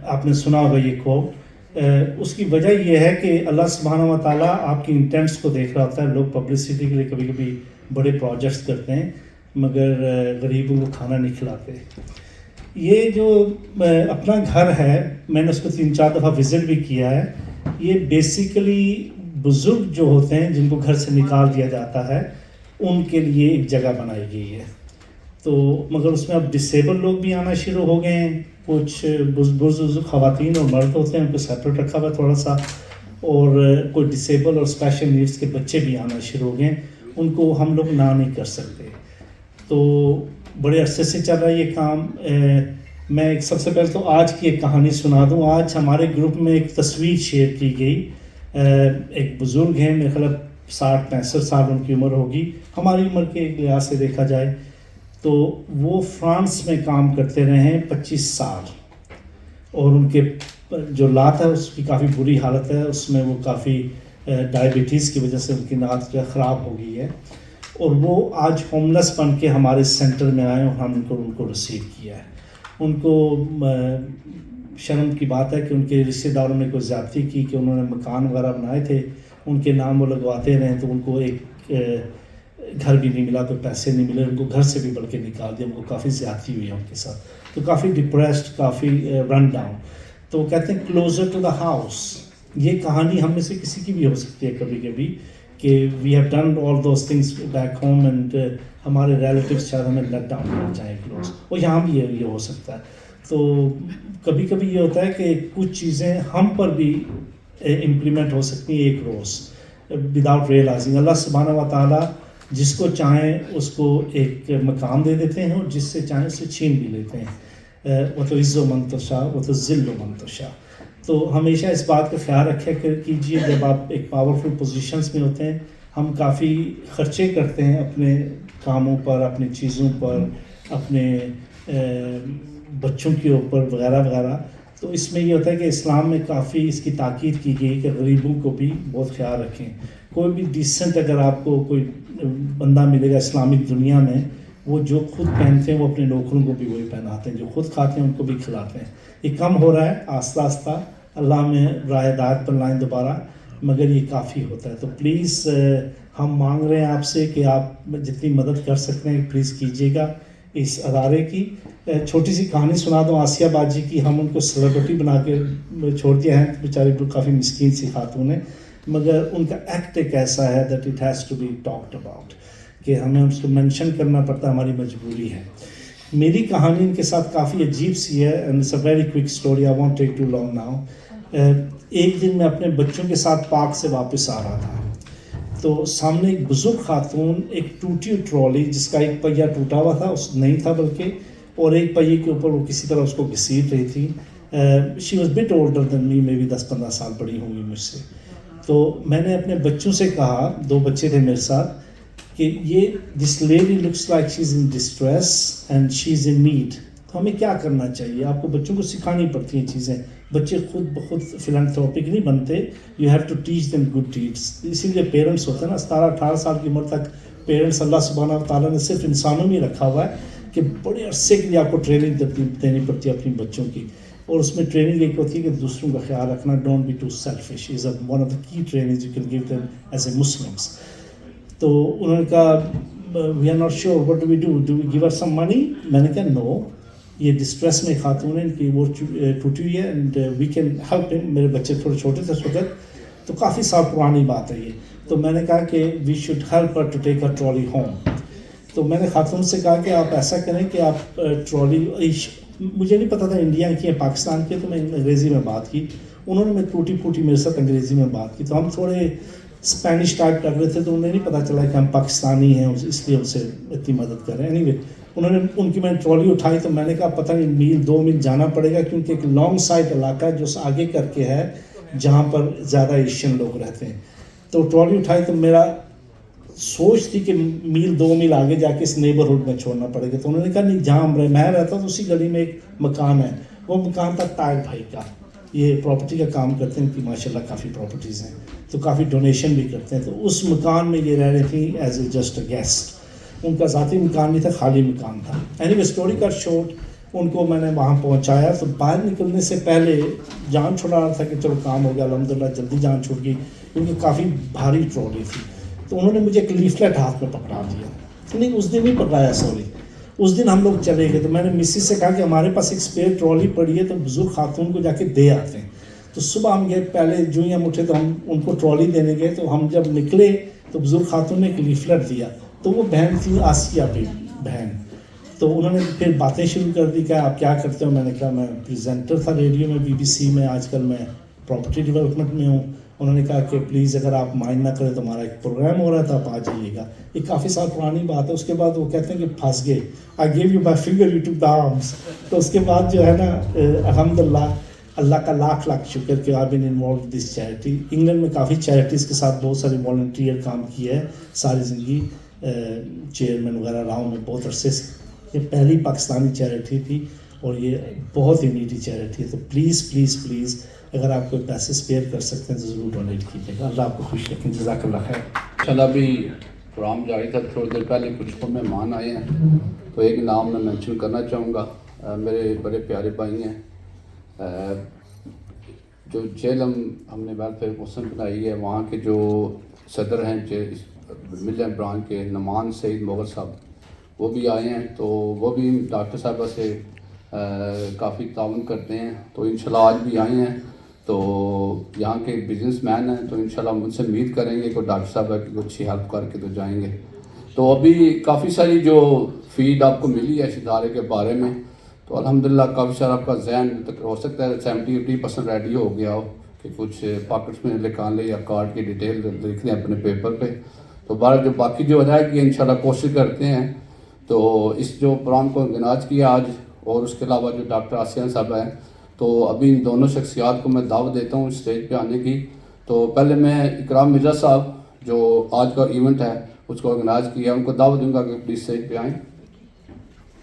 آپ نے سنا ہوگا یہ کوٹ. اس کی وجہ یہ ہے کہ اللہ سبحانہ و تعالیٰ آپ کی انٹینٹس کو دیکھ رہا ہوتا ہے. لوگ پبلسٹی کے لیے کبھی کبھی بڑے پروجیکٹس کرتے ہیں مگر غریبوں کو کھانا نہیں کھلاتے. یہ جو اپنا گھر ہے میں نے اس کو 3-4 دفعہ وزٹ بھی کیا ہے. یہ بیسیکلی بزرگ جو ہوتے ہیں جن کو گھر سے نکال دیا جاتا ہے ان کے لیے ایک جگہ بنائی گئی ہے. تو مگر اس میں اب ڈسیبل لوگ بھی آنا شروع ہو گئے ہیں. کچھ بزرگ خواتین اور مرد ہوتے ہیں ان کو سیپریٹ رکھا ہوا ہے تھوڑا سا, اور کوئی ڈسیبل اور اسپیشل نیڈس کے بچے بھی آنا شروع ہو گئے ہیں. ان کو ہم لوگ نہ نہیں کر سکتے. تو بڑے عرصے سے چل رہا ہے یہ کام. میں ایک سب سے پہلے تو آج کی ایک کہانی سنا دوں. آج ہمارے گروپ میں ایک تصویر شیئر کی گئی. ایک بزرگ ہیں, میرے خیال 60-65 سال ان کی عمر ہوگی, ہماری عمر کے ایک لحاظ سے دیکھا جائے تو. وہ فرانس میں کام کرتے رہے ہیں 25 سال, اور ان کے جو لات ہے اس کی کافی بری حالت ہے. اس میں وہ کافی ڈائبٹیز کی وجہ سے ان کی نعت جو ہے خراب ہو گئی ہے, اور وہ آج ہوملیس بن کے ہمارے سینٹر میں آئے اور ہم ان کو ریسیو کیا ہے. ان کو شرم کی بات ہے کہ ان کے رشتہ داروں نے کوئی زیادتی کی کہ انہوں نے مکان وغیرہ بنائے تھے, ان کے نام وہ لگواتے رہے تو ان کو ایک گھر بھی نہیں ملا, تو پیسے نہیں ملے, ان کو گھر سے بھی بلکہ نکال دیا. ان کو کافی زیادتی ہوئی ہے ان کے ساتھ, تو کافی ڈپریسڈ, کافی رن ڈاؤن. تو کہتے ہیں کلوزر ٹو دا ہاؤس. یہ کہانی ہم میں سے کسی کی بھی ہو سکتی ہے کبھی کبھی کہ we have done all those things back home and ہمارے ریلیٹیوز شاید ہمیں لیٹ ڈاؤن کر جائیں کلوز, اور یہاں بھی یہ ہو سکتا ہے. تو کبھی کبھی یہ ہوتا ہے کہ کچھ چیزیں ہم پر بھی امپلیمنٹ ہو سکتی ہیں ایک روز وداؤٹ ریئلائزنگ. اللہ سبحانہ و تعالیٰ جس کو چاہیں اس کو ایک مقام دے دیتے ہیں, اور جس سے چاہیں اسے چھین بھی لیتے ہیں. وہ تو عز و منتشا وہ تو ذل و منتشا. تو ہمیشہ اس بات کا خیال رکھا کیجیے جب آپ ایک پاورفل پوزیشنز میں ہوتے ہیں. ہم کافی خرچے کرتے ہیں اپنے کاموں پر, اپنی چیزوں پر, اپنے بچوں کے اوپر وغیرہ وغیرہ. تو اس میں یہ ہوتا ہے کہ اسلام میں کافی اس کی تاکید کی گئی کہ غریبوں کو بھی بہت خیال رکھیں. کوئی بھی ڈیسنٹ اگر آپ کو کوئی بندہ ملے گا اسلامک دنیا میں, وہ جو خود پہنتے ہیں وہ اپنے نوکروں کو بھی وہی پہناتے ہیں, جو خود کھاتے ہیں ان کو بھی کھلاتے ہیں. یہ کم ہو رہا ہے آہستہ آہستہ, اللہ میں راہ ہدایت پر لائیں دوبارہ, مگر یہ کافی ہوتا ہے. تو پلیز ہم مانگ رہے ہیں آپ سے کہ آپ جتنی مدد کر سکتے ہیں پلیز کیجیے گا اس ادارے کی. چھوٹی سی کہانی سنا دوں آسیہ باجی کی. ہم ان کو سیلیبریٹی بنا کے چھوڑ دیا ہے, بیچاری کافی مسکین سی خاتون ہے, مگر ان کا ایکٹ ایک ایسا ہے that it has to be talked about کہ ہمیں اس کو مینشن کرنا پڑتا, ہماری مجبوری ہے. میری کہانی ان کے ساتھ کافی عجیب سی ہے, and it's a very quick story, I won't take too long now. ایک دن میں اپنے بچوں کے ساتھ پارک سے واپس آ رہا تھا, تو سامنے ایک بزرگ خاتون ایک ٹوٹی ہوئی ٹرالی جس کا ایک پہیہ ٹوٹا ہوا تھا, اس نہیں تھا بلکہ, اور ایک پہیے کے اوپر وہ کسی طرح اس کو گھسیٹ رہی تھی. She was but older than me, maybe 10-15 سال بڑی ہوں گی مجھ سے. تو میں نے اپنے بچوں سے کہا, 2 بچے تھے میرے ساتھ, کہ یہ this lady looks like she is in distress and she is in need. تو ہمیں کیا کرنا چاہیے؟ آپ کو بچوں کو سکھانی پڑتی ہیں چیزیں. بچے خود بخود فلانتھروپک نہیں بنتے, you have to teach them good deeds. اسی لیے پیرنٹس ہوتے ہیں نا, 17-18 سال کی عمر تک پیرنٹس اللہ سبحانہ و تعالیٰ نے صرف انسانوں میں رکھا ہوا ہے کہ بڑے عرصے کے لیے آپ کو ٹریننگ دینی پڑتی ہے اپنی بچوں کی. اور اس میں ٹریننگ ایک ہوتی ہے کہ دوسروں کا خیال رکھنا, don't be too selfish, is one of the key trainings you can give them as a Muslims. تو انہوں نے کہا we are not sure what do we give her some money. میں نے کہا نو, یہ ڈسٹریس میں خاتون ہے, ان کی وہ ٹوٹی ہوئی ہے اینڈ وی کین ہیلپ ہم. میرے بچے تھوڑے چھوٹے تھے اس وقت, تو کافی سال پرانی بات ہے یہ. تو میں نے کہا کہ we should help her to take her trolley home. تو میں نے خاتون سے کہا کہ آپ ایسا کریں کہ آپ ٹرالی, مجھے نہیں پتا تھا انڈیا کی ہے پاکستان کی, تو میں انگریزی میں بات کی. انہوں نے میں ٹوٹی پھوٹی میرے ساتھ انگریزی میں بات کی, تو ہم تھوڑے اسپینش ٹائپ کر رہے تھے, تو انہیں نہیں پتہ چلا کہ ہم پاکستانی ہیں, اس لیے ان سے اتنی مدد کر رہے ہیں. اینی وے انہوں نے ان کی میں نے ٹرالی اٹھائی, تو میں نے کہا پتہ نہیں میل 2 میل جانا پڑے گا, کیونکہ ایک لانگ سائڈ علاقہ ہے جو آگے کر کے ہے جہاں پر زیادہ ایشین لوگ رہتے ہیں. تو ٹرالی اٹھائی, تو میرا سوچ تھی کہ میل 2 میل آگے جا کے اس نیبرہڈ میں چھوڑنا پڑے گا. تو انہوں نے کہا نہیں, جہاں میں رہتا ہوں اسی گلی میں ایک مکان ہے, وہ مکان تھا طاہر بھائی کا. یہ پراپرٹی کا کام کرتے ہیں, ان کی ماشاءاللہ کافی پراپرٹیز ہیں, تو کافی ڈونیشن بھی کرتے ہیں. تو اس مکان میں یہ رہ رہی تھی as a just a guest, ان کا ذاتی مکان نہیں تھا, خالی مکان تھا. اینی وے اسٹوری کا شارٹ, ان کو میں نے وہاں پہنچایا تو باہر نکلنے سے پہلے جان چھڑا رہا تھا کہ چلو کام ہو گیا الحمدللہ, جلدی جان چھوٹ گئی کیونکہ کافی بھاری ٹرالی تھی. تو انہوں نے مجھے ایک لیفلیٹ ہاتھ میں پکڑا دیا, نہیں اس دن نہیں پکڑایا, سوری, اس دن ہم لوگ چلے گئے. تو میں نے مسز سے کہا کہ ہمارے پاس ایک اسپیئر ٹرالی پڑی ہے تو بزرگ خاتون کو جا کے دے آتے ہیں. تو صبح ہم گئے, پہلے جو ہی ہم اٹھے تو ہم ان کو ٹرالی دینے گئے. تو ہم جب نکلے تو بزرگ خاتون نے ایک لیفلیٹ دیا, تو وہ بہن تھی آسیہ کی بہن. تو انہوں نے پھر باتیں شروع کر دی کہ آپ کیا کرتے ہو. میں نے کہا میں پریزنٹر تھا ریڈیو میں BBC میں, آج کل میں پراپرٹی ڈیولپمنٹ میں ہوں. انہوں نے کہا کہ پلیز اگر آپ مائنڈ نہ کریں تو ہمارا ایک پروگرام ہو رہا تھا, آپ آ جائیے گا. یہ کافی سال پرانی بات ہے. اس کے بعد وہ کہتے ہیں کہ پھنس گئے, I give you my finger you took the arms. تو اس کے بعد جو ہے نا الحمدللہ اللہ کا لاکھ لاکھ شکر کہ آپ been involve this charity. England میں کافی چیریٹیز کے ساتھ بہت سارے والنٹیئر کام کیا ہے ساری زندگی, چیئرمین وغیرہ رہا ہوں میں بہت عرصے سے. یہ پہلی پاکستانی چیریٹی تھی اور یہ بہت ہی نیڈی چیریٹی ہے. تو پلیز پلیز پلیز اگر آپ کوئی پیسے اسپیئر کر سکتے ہیں تو ضرور ڈونیٹ کیجیے گا. اللہ آپ کو خوش رکھیں, جزاک اللہ خیر. انشاءاللہ بھی پروگرام جاری تھا, تھوڑی دیر پہلے کچھ مہمان آئے ہیں, تو ایک نام میں مینشن کرنا چاہوں گا. میرے بڑے پیارے بھائی ہیں, جو جیلم ہم نے ویلفیئر کونسل بنائی ہے, وہاں کے جو صدر ہیں مڈ لینڈ برانچ کے, نعمان سعید مغل صاحب, وہ بھی آئے ہیں. تو وہ بھی ڈاکٹر صاحبہ سے کافی تعاون کرتے ہیں. تو انشاءاللہ آج بھی آئے ہیں. تو یہاں کے بزنس مین ہیں, تو انشاءاللہ ہم ان سے امید کریں گے کہ ڈاکٹر صاحبہ کی کچھ اچھی ہیلپ کر کے تو جائیں گے. تو ابھی کافی ساری جو فیڈ آپ کو ملی ہے اس ادارے کے بارے میں, تو الحمدللہ کافی سارا آپ کا ذہن ہو سکتا ہے 70-80% ریڈی ہو گیا ہو کہ کچھ پاکٹس میں نکال لیں یا کارڈ کی ڈیٹیل لکھ لیں اپنے پیپر پہ. تو بارہ جو باقی جو رہ گئی انشاءاللہ کوشش کرتے ہیں. تو اس جو پروگرام کو آغاز کیا آج, اور اس کے علاوہ جو ڈاکٹر آسیہ صاحب ہیں, تو ابھی ان دونوں شخصیات کو میں دعوت دیتا ہوں اسٹیج پہ آنے کی. تو پہلے میں اکرام مرزا صاحب جو آج کا ایونٹ ہے اس کو آرگنائز کیا, ان کو دعوت دوں گا کہ پلیز اسٹیج پہ آئیں.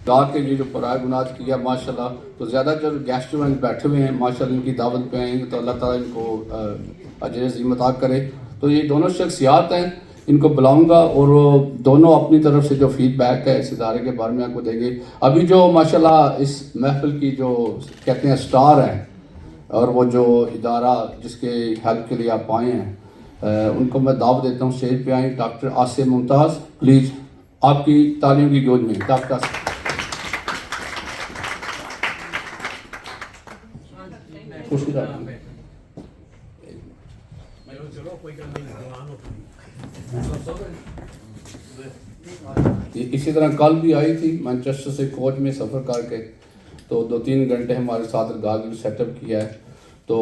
رات کے لیے جو آرگنائز کیا ماشاءاللہ, تو زیادہ جو گیسٹ جو بیٹھے ہوئے ہیں ماشاءاللہ ان کی دعوت پہ آئیں گے تو اللہ تعالیٰ ان کو اجر عظیم عطا کرے. تو یہ دونوں شخصیات ہیں, ان کو بلاؤں گا اور دونوں اپنی طرف سے جو فیڈ بیک ہے اس ادارے کے بارے میں آپ کو دیں گے. ابھی جو ماشاءاللہ اس محفل کی جو کہتے ہیں سٹار ہیں, اور وہ جو ادارہ جس کے ہیلپ کے لیے آپ آئے ہیں, ان کو میں دعوت دیتا ہوں اسٹیج پہ آئیں. ڈاکٹر آسیہ ممتاز, پلیز آپ کی تعلیم کی گود میں ڈاکٹر آسیہ. اسی طرح کل بھی آئی تھی مانچسٹر سے کوچ میں سفر کر کے, تو 2-3 گھنٹے ہمارے ساتھ گاڑی سیٹ اپ کیا ہے. تو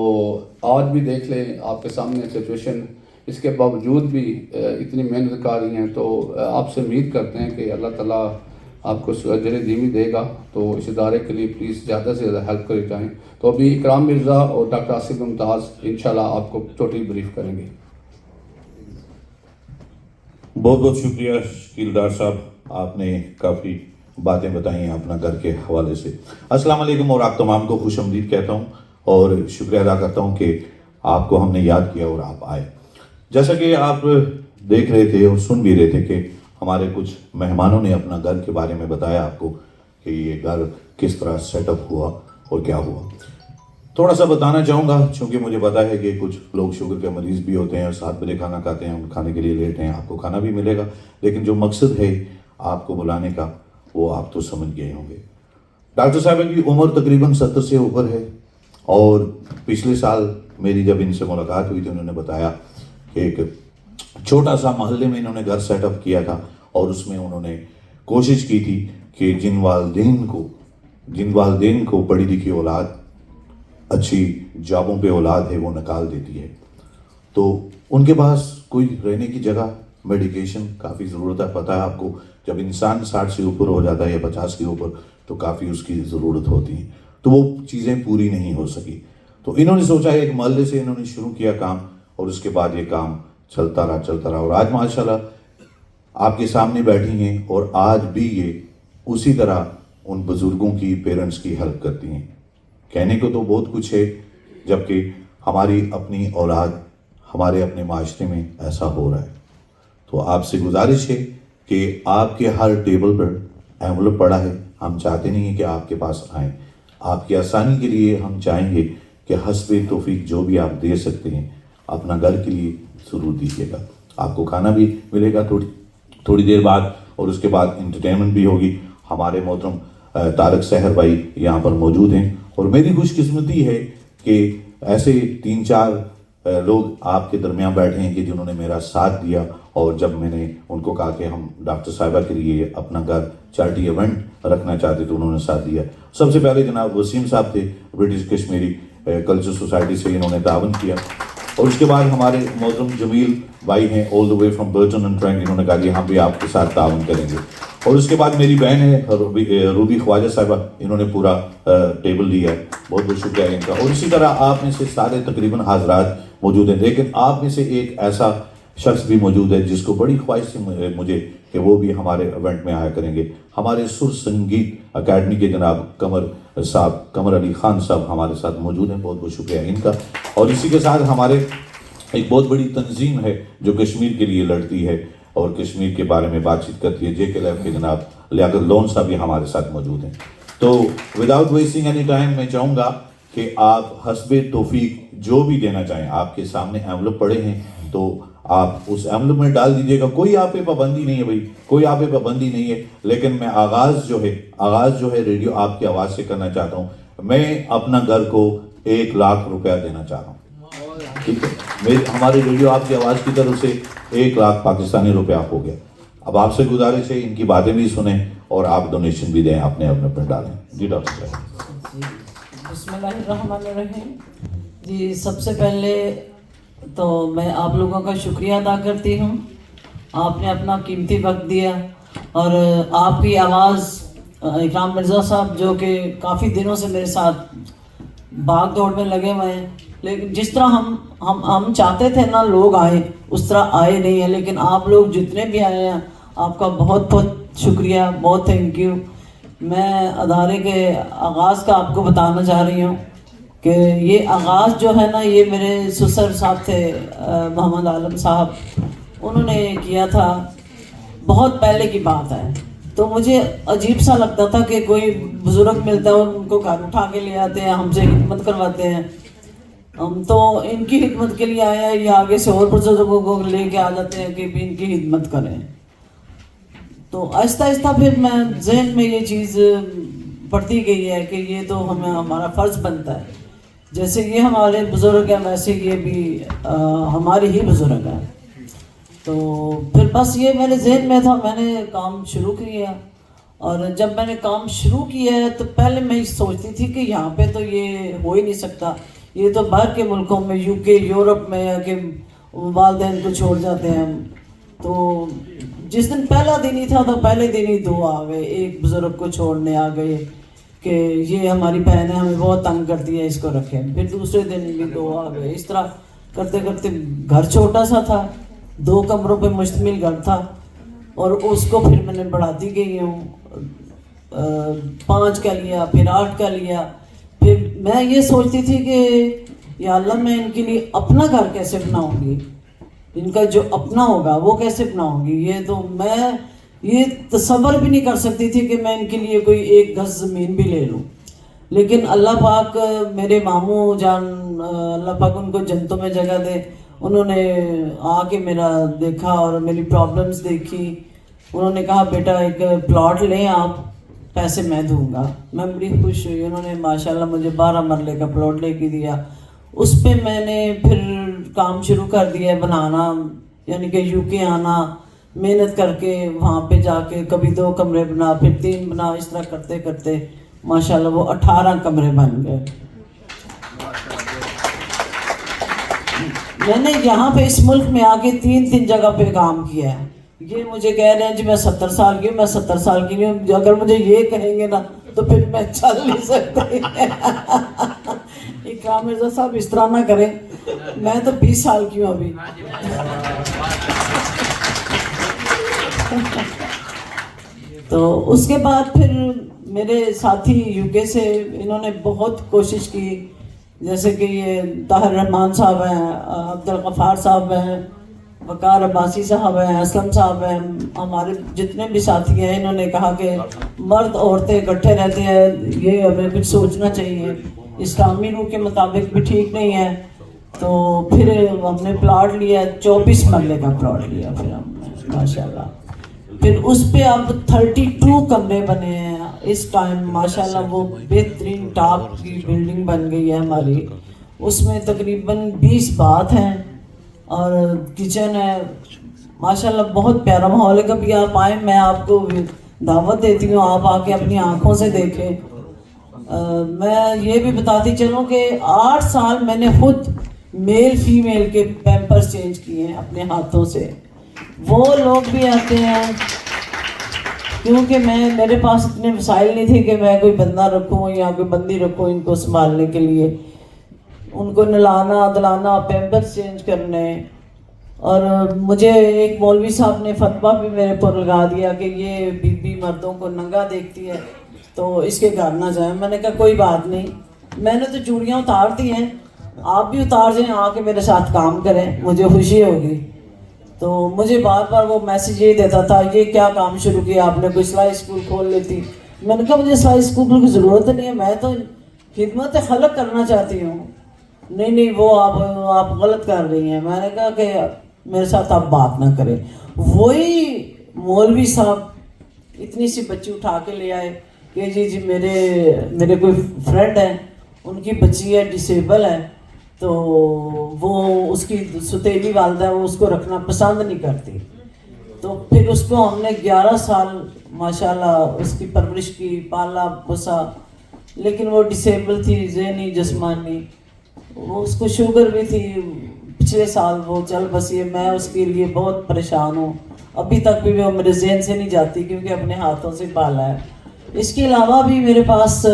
آج بھی دیکھ لیں آپ کے سامنے سچویشن, اس کے باوجود بھی اتنی محنت کر رہی ہیں. تو آپ سے امید کرتے ہیں کہ اللہ تعالیٰ آپ کو اجر عظیم دے گا. تو اس ادارے کے لیے پلیز زیادہ سے زیادہ ہیلپ کرے جائیں. تو ابھی اکرام مرزا اور ڈاکٹر آصف ممتاز انشاءاللہ آپ کو ٹوٹلی بریف کریں گے. بہت بہت شکریہ شکیلدار صاحب, آپ نے کافی باتیں بتائی ہیں اپنا گھر کے حوالے سے. السلام علیکم, اور آپ تمام کو خوش آمدید کہتا ہوں اور شکریہ ادا کرتا ہوں کہ آپ کو ہم نے یاد کیا اور آپ آئے. جیسا کہ آپ دیکھ رہے تھے اور سن بھی رہے تھے کہ ہمارے کچھ مہمانوں نے اپنا گھر کے بارے میں بتایا آپ کو کہ یہ گھر کس طرح سیٹ اپ ہوا اور کیا ہوا. تھوڑا سا بتانا چاہوں گا چونکہ مجھے پتا ہے کہ کچھ لوگ شوگر کے مریض بھی ہوتے ہیں اور 7 بجے کھانا کھاتے ہیں, ان کھانے کے لیے لیٹ ہیں. آپ کو کھانا بھی ملے گا, لیکن جو مقصد ہے آپ کو بلانے کا وہ آپ تو سمجھ گئے ہوں گے. ڈاکٹر صاحب کی عمر تقریباً 70 سے اوپر ہے, اور پچھلے سال میری جب ان سے ملاقات ہوئی تھی انہوں نے بتایا کہ ایک چھوٹا سا محلے میں انہوں نے گھر سیٹ اپ کیا تھا, اور اس میں انہوں نے کوشش کی تھی کہ جن والدین کو پڑھی لکھی اولاد, اچھی جابوں پہ اولاد ہے وہ نکال دیتی ہے, تو ان کے پاس کوئی رہنے کی جگہ, میڈیکیشن کافی ضرورت ہے. پتہ ہے آپ کو جب انسان 60 سے اوپر ہو جاتا ہے یا 50 کے اوپر تو کافی اس کی ضرورت ہوتی ہے, تو وہ چیزیں پوری نہیں ہو سکی. تو انہوں نے سوچا ایک محلے سے انہوں نے شروع کیا کام, اور اس کے بعد یہ کام چلتا رہا اور آج ماشاءاللہ آپ کے سامنے بیٹھی ہیں, اور آج بھی یہ اسی طرح ان بزرگوں کی, پیرنٹس کی ہیلپ کرتی ہیں. کہنے کو تو بہت کچھ ہے, جبکہ ہماری اپنی اولاد ہمارے اپنے معاشرے میں ایسا ہو رہا ہے. تو آپ سے گزارش ہے کہ آپ کے ہر ٹیبل پر اینولپ پڑا ہے. ہم چاہتے نہیں ہیں کہ آپ کے پاس آئیں. آپ کی آسانی کے لیے ہم چاہیں گے کہ حسب توفیق جو بھی آپ دے سکتے ہیں اپنا گھر کے لیے ضرور دیجیے گا. آپ کو کھانا بھی ملے گا تھوڑی دیر بعد, اور اس کے بعد انٹرٹینمنٹ بھی ہوگی. ہمارے محترم طارق سحر بھائی یہاں پر موجود ہیں, اور میری خوش قسمتی ہے کہ ایسے 3-4 لوگ آپ کے درمیان بیٹھے ہیں کہ جنہوں نے میرا ساتھ دیا. اور جب میں نے ان کو کہا کہ ہم ڈاکٹر صاحبہ کے لیے اپنا گھر چیریٹی ایونٹ رکھنا چاہتے تو انہوں نے ساتھ دیا. سب سے پہلے جناب وسیم صاحب تھے, برٹش کشمیری کلچر سوسائٹی سے انہوں نے تعاون کیا. اور اس کے بعد ہمارے محترم جمیل بھائی ہیں آل دا وے فرام برٹن اینڈ ٹرینک, انہوں نے کہا کہ ہم بھی آپ کے ساتھ تعاون کریں گے. اور اس کے بعد میری بہن ہے روبی خواجہ صاحبہ, انہوں نے پورا ٹیبل لیا ہے. بہت بہت شکریہ ان کا. اور اسی طرح آپ میں سے سارے تقریباً حاضرات موجود ہیں, لیکن آپ میں سے ایک ایسا شخص بھی موجود ہے جس کو بڑی خواہش تھی مجھے کہ وہ بھی ہمارے ایونٹ میں آیا کریں گے. ہمارے سر سنگیت اکیڈمی کے جناب قمر علی خان صاحب ہمارے ساتھ موجود ہیں. بہت بہت شکریہ ان کا. اور اسی کے ساتھ ہمارے ایک بہت بڑی تنظیم ہے جو کشمیر کے لیے لڑتی ہے اور کشمیر کے بارے میں بات چیت کرتی ہے, JKLF کے جناب لیاقت لون صاحب بھی ہمارے ساتھ موجود ہیں. تو وداؤٹ ویسٹنگ اینی ٹائم میں چاہوں گا کہ آپ حسب توفیق جو بھی دینا چاہیں, آپ کے سامنے اینولپ پڑے ہیں تو آپ اس اینولپ میں ڈال دیجیے گا. کوئی آپ پہ پابندی نہیں ہے بھائی, کوئی آپ پہ پابندی نہیں ہے. لیکن میں آغاز جو ہے ریڈیو آپ کی آواز سے کرنا چاہتا ہوں. میں اپنا گھر کو 1 لاکھ روپیہ دینا چاہ رہا ہوں. ٹھیک ہے, ہمارے ریڈیو آپ کی آواز کی طرف سے 1 لاکھ پاکستانی روپیہ ہو گیا. اب آپ سے گزارش ہے ان کی باتیں بھی سنیں اور آپ ڈونیشن بھی دیں, اپنے پر ڈالیں. جی ڈاکٹر صاحب. بسم اللہ الرحمن الرحیم. جی سب سے پہلے تو میں آپ لوگوں کا شکریہ ادا کرتی ہوں. آپ نے اپنا قیمتی وقت دیا اور آپ کی آواز اکرام مرزا صاحب جو کہ کافی دنوں سے میرے ساتھ بھاگ دوڑ میں لگے ہوئے ہیں, لیکن جس طرح ہم چاہتے تھے نا لوگ آئے اس طرح آئے نہیں ہیں. لیکن آپ لوگ جتنے بھی آئے ہیں آپ کا بہت بہت شکریہ, بہت تھینک یو. میں ادارے کے آغاز کا آپ کو بتانا چاہ رہی ہوں کہ یہ آغاز جو ہے نا یہ میرے سسر صاحب تھے محمد عالم صاحب, انہوں نے کیا تھا. بہت پہلے کی بات ہے. تو مجھے عجیب سا لگتا تھا کہ کوئی بزرگ ملتا ہے ان کو گھر اٹھا کے لے آتے ہیں, ہم سے خدمت کرواتے ہیں. ہم تو ان کی خدمت کے لیے آئے ہیں یا آگے سے اور بزرگوں کو لے کے آ جاتے ہیں کہ بھی ان کی خدمت کریں. تو آہستہ آہستہ پھر میں ذہن میں یہ چیز پڑتی گئی ہے کہ یہ تو ہمارا فرض بنتا ہے. جیسے یہ ہمارے بزرگ ہیں ویسے یہ بھی ہمارے ہی بزرگ ہیں. تو پھر بس یہ میرے ذہن میں تھا, میں نے کام شروع کیا. اور جب میں نے کام شروع کیا ہے تو پہلے میں سوچتی تھی کہ یہاں پہ تو یہ ہو ہی نہیں سکتا, یہ تو باہر کے ملکوں میں UK یورپ میں یا کہ والدین کو چھوڑ جاتے ہیں. تو جس دن پہلا دن ہی تھا تو پہلے دن ہی 2 آ گئے, ایک بزرگ کو چھوڑنے آ گئے کہ یہ ہماری بہن ہے ہمیں بہت تنگ کرتی ہے اس کو رکھیں. پھر دوسرے دن بھی 2 آ گئے. اس طرح کرتے کرتے گھر چھوٹا سا تھا, 2 کمروں پہ مشتمل گھر تھا اور اس کو پھر میں نے بڑھاتی گئی ہوں. 5 کا لیا, پھر 8 کا لیا. پھر میں یہ سوچتی تھی کہ یا اللہ میں ان کے لیے اپنا گھر کیسے بناؤں گی, ان کا جو اپنا ہوگا وہ کیسے بناؤں گی. یہ تو میں یہ تصور بھی نہیں کر سکتی تھی کہ میں ان کے لیے کوئی 1 گز زمین بھی لے لوں. لیکن اللہ پاک میرے ماموں جان, اللہ پاک ان کو جنتوں میں جگہ دے, انہوں نے آ کے میرا دیکھا اور میری پرابلمس دیکھی. انہوں نے کہا بیٹا ایک پلاٹ لیں آپ, پیسے میں دوں گا. میں بڑی خوش ہوئی. انہوں نے ماشاءاللہ مجھے 12 مرلے کا پلاٹ لے کے دیا. اس پہ میں نے پھر کام شروع کر دیا بنانا, یعنی کہ UK آنا, محنت کر کے وہاں پہ جا کے کبھی 2 کمرے بنا, پھر 3 بنا. اس طرح کرتے کرتے ماشاءاللہ وہ 18 کمرے بن گئے. میں نے یہاں پہ اس ملک میں آ کے 3 جگہ پہ کام کیا ہے. یہ مجھے کہہ رہے ہیں جی میں 70 سال کی ہوں, میں 70 سال کی نہیں ہوں. اگر مجھے یہ کہیں گے نا تو پھر میں چل نہیں سکتی. اکرام مرزا صاحب اس طرح نہ کریں, میں تو 20 سال کی ہوں ابھی. تو اس کے بعد پھر میرے ساتھی UK سے انہوں نے بہت کوشش کی جیسے کہ یہ طاہر رحمان صاحب ہیں، عبدالغفار صاحب ہیں، وقار عباسی صاحب ہیں، اسلم صاحب ہیں، ہمارے جتنے بھی ساتھی ہیں، انہوں نے کہا کہ مرد عورتیں اکٹھے رہتے ہیں، یہ ہمیں کچھ سوچنا چاہیے، اسلامی روح کے مطابق بھی ٹھیک نہیں ہے. تو پھر ہم نے پلاٹ لیا، 24 مرلے کا پلاٹ لیا پھر ہم نے ماشاءاللہ. پھر اس پہ اب 32 کمرے بنے ہیں اس ٹائم ماشاءاللہ. وہ بہترین ٹاپ کی بلڈنگ بن گئی ہے ہماری. اس میں تقریباً 20 باتھ ہیں اور کچن ہے ماشاءاللہ. بہت پیارا ماحول ہے. کبھی آپ آئیں، میں آپ کو دعوت دیتی ہوں، آپ آ کے اپنی آنکھوں سے دیکھیں. میں یہ بھی بتاتی چلوں کہ 8 سال میں نے خود میل فیمیل کے پیمپرز چینج کیے ہیں اپنے ہاتھوں سے. وہ لوگ بھی آتے ہیں کیونکہ میرے پاس اتنے وسائل نہیں تھے کہ میں کوئی بندہ رکھوں یا کوئی بندی رکھوں ان کو سنبھالنے کے لیے، ان کو نلانا دلانا، پیمپرز چینج کرنے. اور مجھے ایک مولوی صاحب نے فتویٰ بھی میرے پر لگا دیا کہ یہ بی بی مردوں کو ننگا دیکھتی ہے تو اس کے گھر نہ جائیں. میں نے کہا کوئی بات نہیں، میں نے تو چوڑیاں اتار دی ہیں، آپ بھی اتار جائیں، آ کے میرے ساتھ کام کریں، مجھے خوشی ہوگی. تو مجھے بار بار وہ میسیج یہ دیتا تھا، یہ کیا کام شروع کیا آپ نے، کوئی سلائی اسکول کھول لیتی. میں نے کہا مجھے سلائی اسکول کی ضرورت نہیں ہے، میں تو خدمت خلق کرنا چاہتی ہوں. نہیں وہ آپ غلط کر رہی ہیں. میں نے کہا کہ میرے ساتھ آپ بات نہ کریں. وہی مولوی صاحب اتنی سی بچی اٹھا کے لے آئے کہ جی میرے کوئی فرینڈ ہیں، ان کی بچی ہے ڈسیبل ہے، تو وہ اس کی ستیلی والدہ ہے، وہ اس کو رکھنا پسند نہیں کرتی. تو پھر اس کو ہم نے 11 سال ماشاءاللہ اس کی پرورش کی، پالا پوسا. لیکن وہ ڈسیبل تھی، ذہنی جسمانی. وہ اس کو شوگر بھی تھی، پچھلے سال وہ چل بسی ہے. میں اس کے لیے بہت پریشان ہوں، ابھی تک بھی وہ میرے ذہن سے نہیں جاتی کیونکہ اپنے ہاتھوں سے پالا ہے. اس کے علاوہ بھی میرے پاس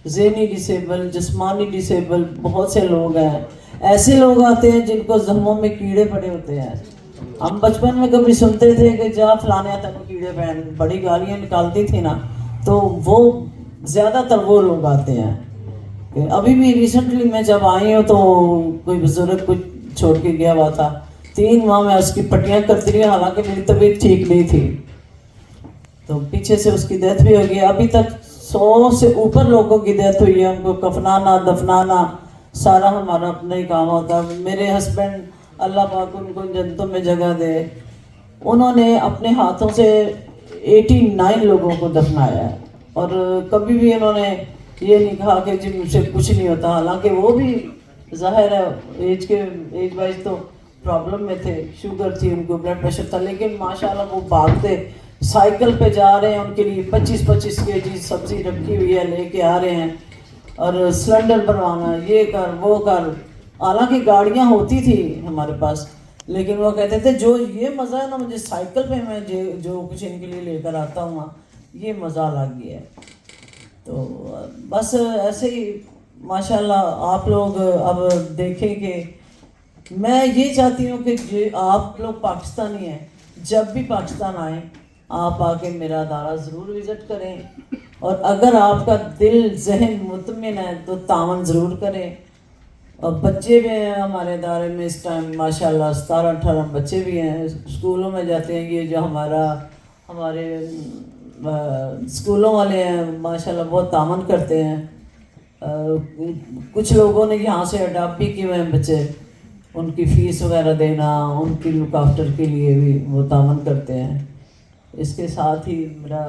ذہنی ڈسیبل، جسمانی ڈسیبل بہت سے لوگ ہیں. ایسے لوگ آتے ہیں جن کو زخموں میں کیڑے پڑے ہوتے ہیں. ہم بچپن میں کبھی سنتے تھے کہ جا فلانے تک کیڑے پہن، بڑی گالیاں نکالتی تھی نا، تو وہ زیادہ تر وہ لوگ آتے ہیں. ابھی بھی ریسنٹلی میں جب آئی ہوں تو کوئی بزرگ کو چھوڑ کے گیا ہوا تھا، 3 ماہ میں اس کی پٹیاں کرتی رہی، حالانکہ میری طبیعت ٹھیک نہیں تھی. تو پیچھے سے اس کی ڈیتھ بھی ہو گئی. ابھی تک 100 سے اوپر لوگوں کی ڈیتھ ہوئی ہے. ان کو کفنانا دفنانا سارا ہمارا اپنا ہی کام ہوتا ہے. میرے ہسبینڈ اللہ پاک ان کو جنتوں میں جگہ دے، انہوں نے اپنے ہاتھوں سے 89 لوگوں کو دفنایا ہے. اور کبھی بھی انہوں نے یہ نہیں کہا کہ جی مجھ سے کچھ نہیں ہوتا. حالانکہ وہ بھی ظاہر ہے ایج وائز تو پرابلم میں تھے، شوگر تھی ان کو، بلڈ پریشر تھا، لیکن ماشاءاللہ وہ بھاگتے سائیکل پہ جا رہے ہیں. ان کے لیے 25 kg سبزی رکھی ہوئی ہے، لے کے آ رہے ہیں. اور سلنڈر بنوانا، یہ کر وہ کر. حالانکہ گاڑیاں ہوتی تھی ہمارے پاس، لیکن وہ کہتے تھے جو یہ مزہ ہے نا مجھے سائیکل پہ میں جو کچھ ان کے لیے لے کر آتا ہوں یہ مزہ الگ ہی ہے. تو بس ایسے ہی ماشاءاللہ آپ لوگ اب دیکھیں کہ میں یہ چاہتی ہوں کہ آپ لوگ پاکستانی ہیں، جب بھی پاکستان آئیں آپ آ کے میرا ادارہ ضرور وزٹ کریں. اور اگر آپ کا دل ذہن مطمئن ہے تو تعاون ضرور کریں. اور بچے بھی ہیں ہمارے ادارے میں اس ٹائم ماشاءاللہ 17-18 بچے بھی ہیں، اسکولوں میں جاتے ہیں. یہ جو ہمارے اسکولوں والے ہیں ماشاءاللہ بہت تعاون کرتے ہیں. کچھ لوگوں نے یہاں سے اڈاپٹ بھی کیے ہوئے ہیں بچے، ان کی فیس وغیرہ دینا، ان کی لک آفٹر کے لیے بھی وہ تعاون کرتے ہیں. اس کے ساتھ ہی میرا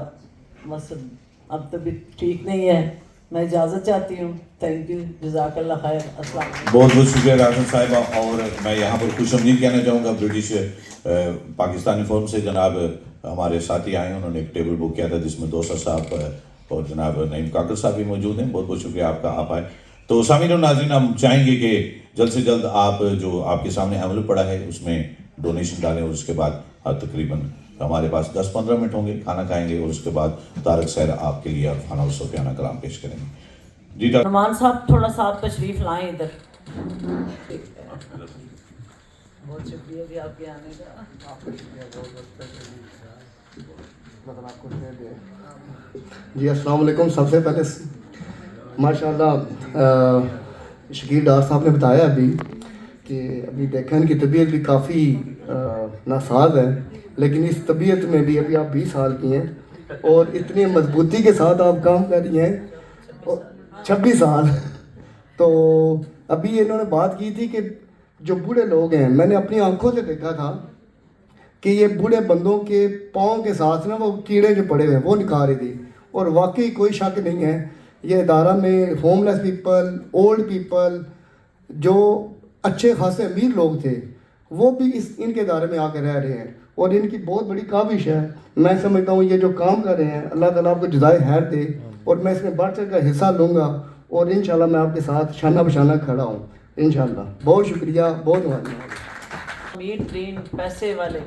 مقصد اب تک ٹھیک نہیں ہے، میں اجازت چاہتی ہوں. تھینک یو، جزاک اللہ خیر. السلام علیکم. بہت بہت شکریہ راجن صاحبہ. اور میں یہاں پر خوش آمدید کہنا چاہوں گا برٹش پاکستانی فورم سے. جناب ہمارے ساتھی آئے ہیں، انہوں نے ایک ٹیبل بک کیا تھا جس میں دوسر صاحب اور جناب نعیم کاکر صاحب بھی موجود ہیں. بہت بہت شکریہ آپ کا، آپ آئے. تو سامعین اور ناظرین، ہم چاہیں گے کہ جلد سے جلد آپ جو آپ کے سامنے عمل پڑا ہے اس میں ڈونیشن ڈالیں. اور اس کے بعد تقریباً ہمارے پاس 10-15 منٹ ہوں گے، کھانا کھائیں گے اور اس کے بعد طارق سیر آپ کے لیے عرفانہ و صوفیانہ کلام پیش کریں گے. جی نعمان صاحب تھوڑا سا آپ تشریف لائیں ادھر. بہت شکریہ جی آپ کے آنے کا. جی السلام علیکم. سب سے پہلے ماشاءاللہ شکیل ڈار صاحب نے بتایا ابھی کہ ابھی دیکھا ان کی طبیعت بھی کافی ناساز ہے، لیکن اس طبیعت میں بھی ابھی آپ 20 سال کی ہیں اور اتنی مضبوطی کے ساتھ آپ کام کر رہی ہیں، 26 سال۔ تو ابھی انہوں نے بات کی تھی کہ جو بوڑھے لوگ ہیں، میں نے اپنی آنکھوں سے دیکھا تھا کہ یہ بوڑھے بندوں کے پاؤں کے ساتھ نا وہ کیڑے جو پڑے ہوئے ہیں وہ نکال رہی تھی، اور واقعی کوئی شک نہیں ہے یہ ادارہ میں home less people, old people, جو اچھے خاصے امیر لوگ تھے وہ بھی ان کے ادارے میں آ کے رہ رہے ہیں، اور ان کی بہت بڑی کاوش ہے۔ میں سمجھتا ہوں یہ جو کام کر رہے ہیں اللہ تعالیٰ آپ کو جزائے خیر دے، اور میں اس میں بڑھ چڑھ کر حصہ لوں گا، اور انشاءاللہ میں آپ کے ساتھ شانہ بشانہ کھڑا ہوں انشاءاللہ۔ بہت شکریہ، بہت مہربانی۔ امیر ترین پیسے والے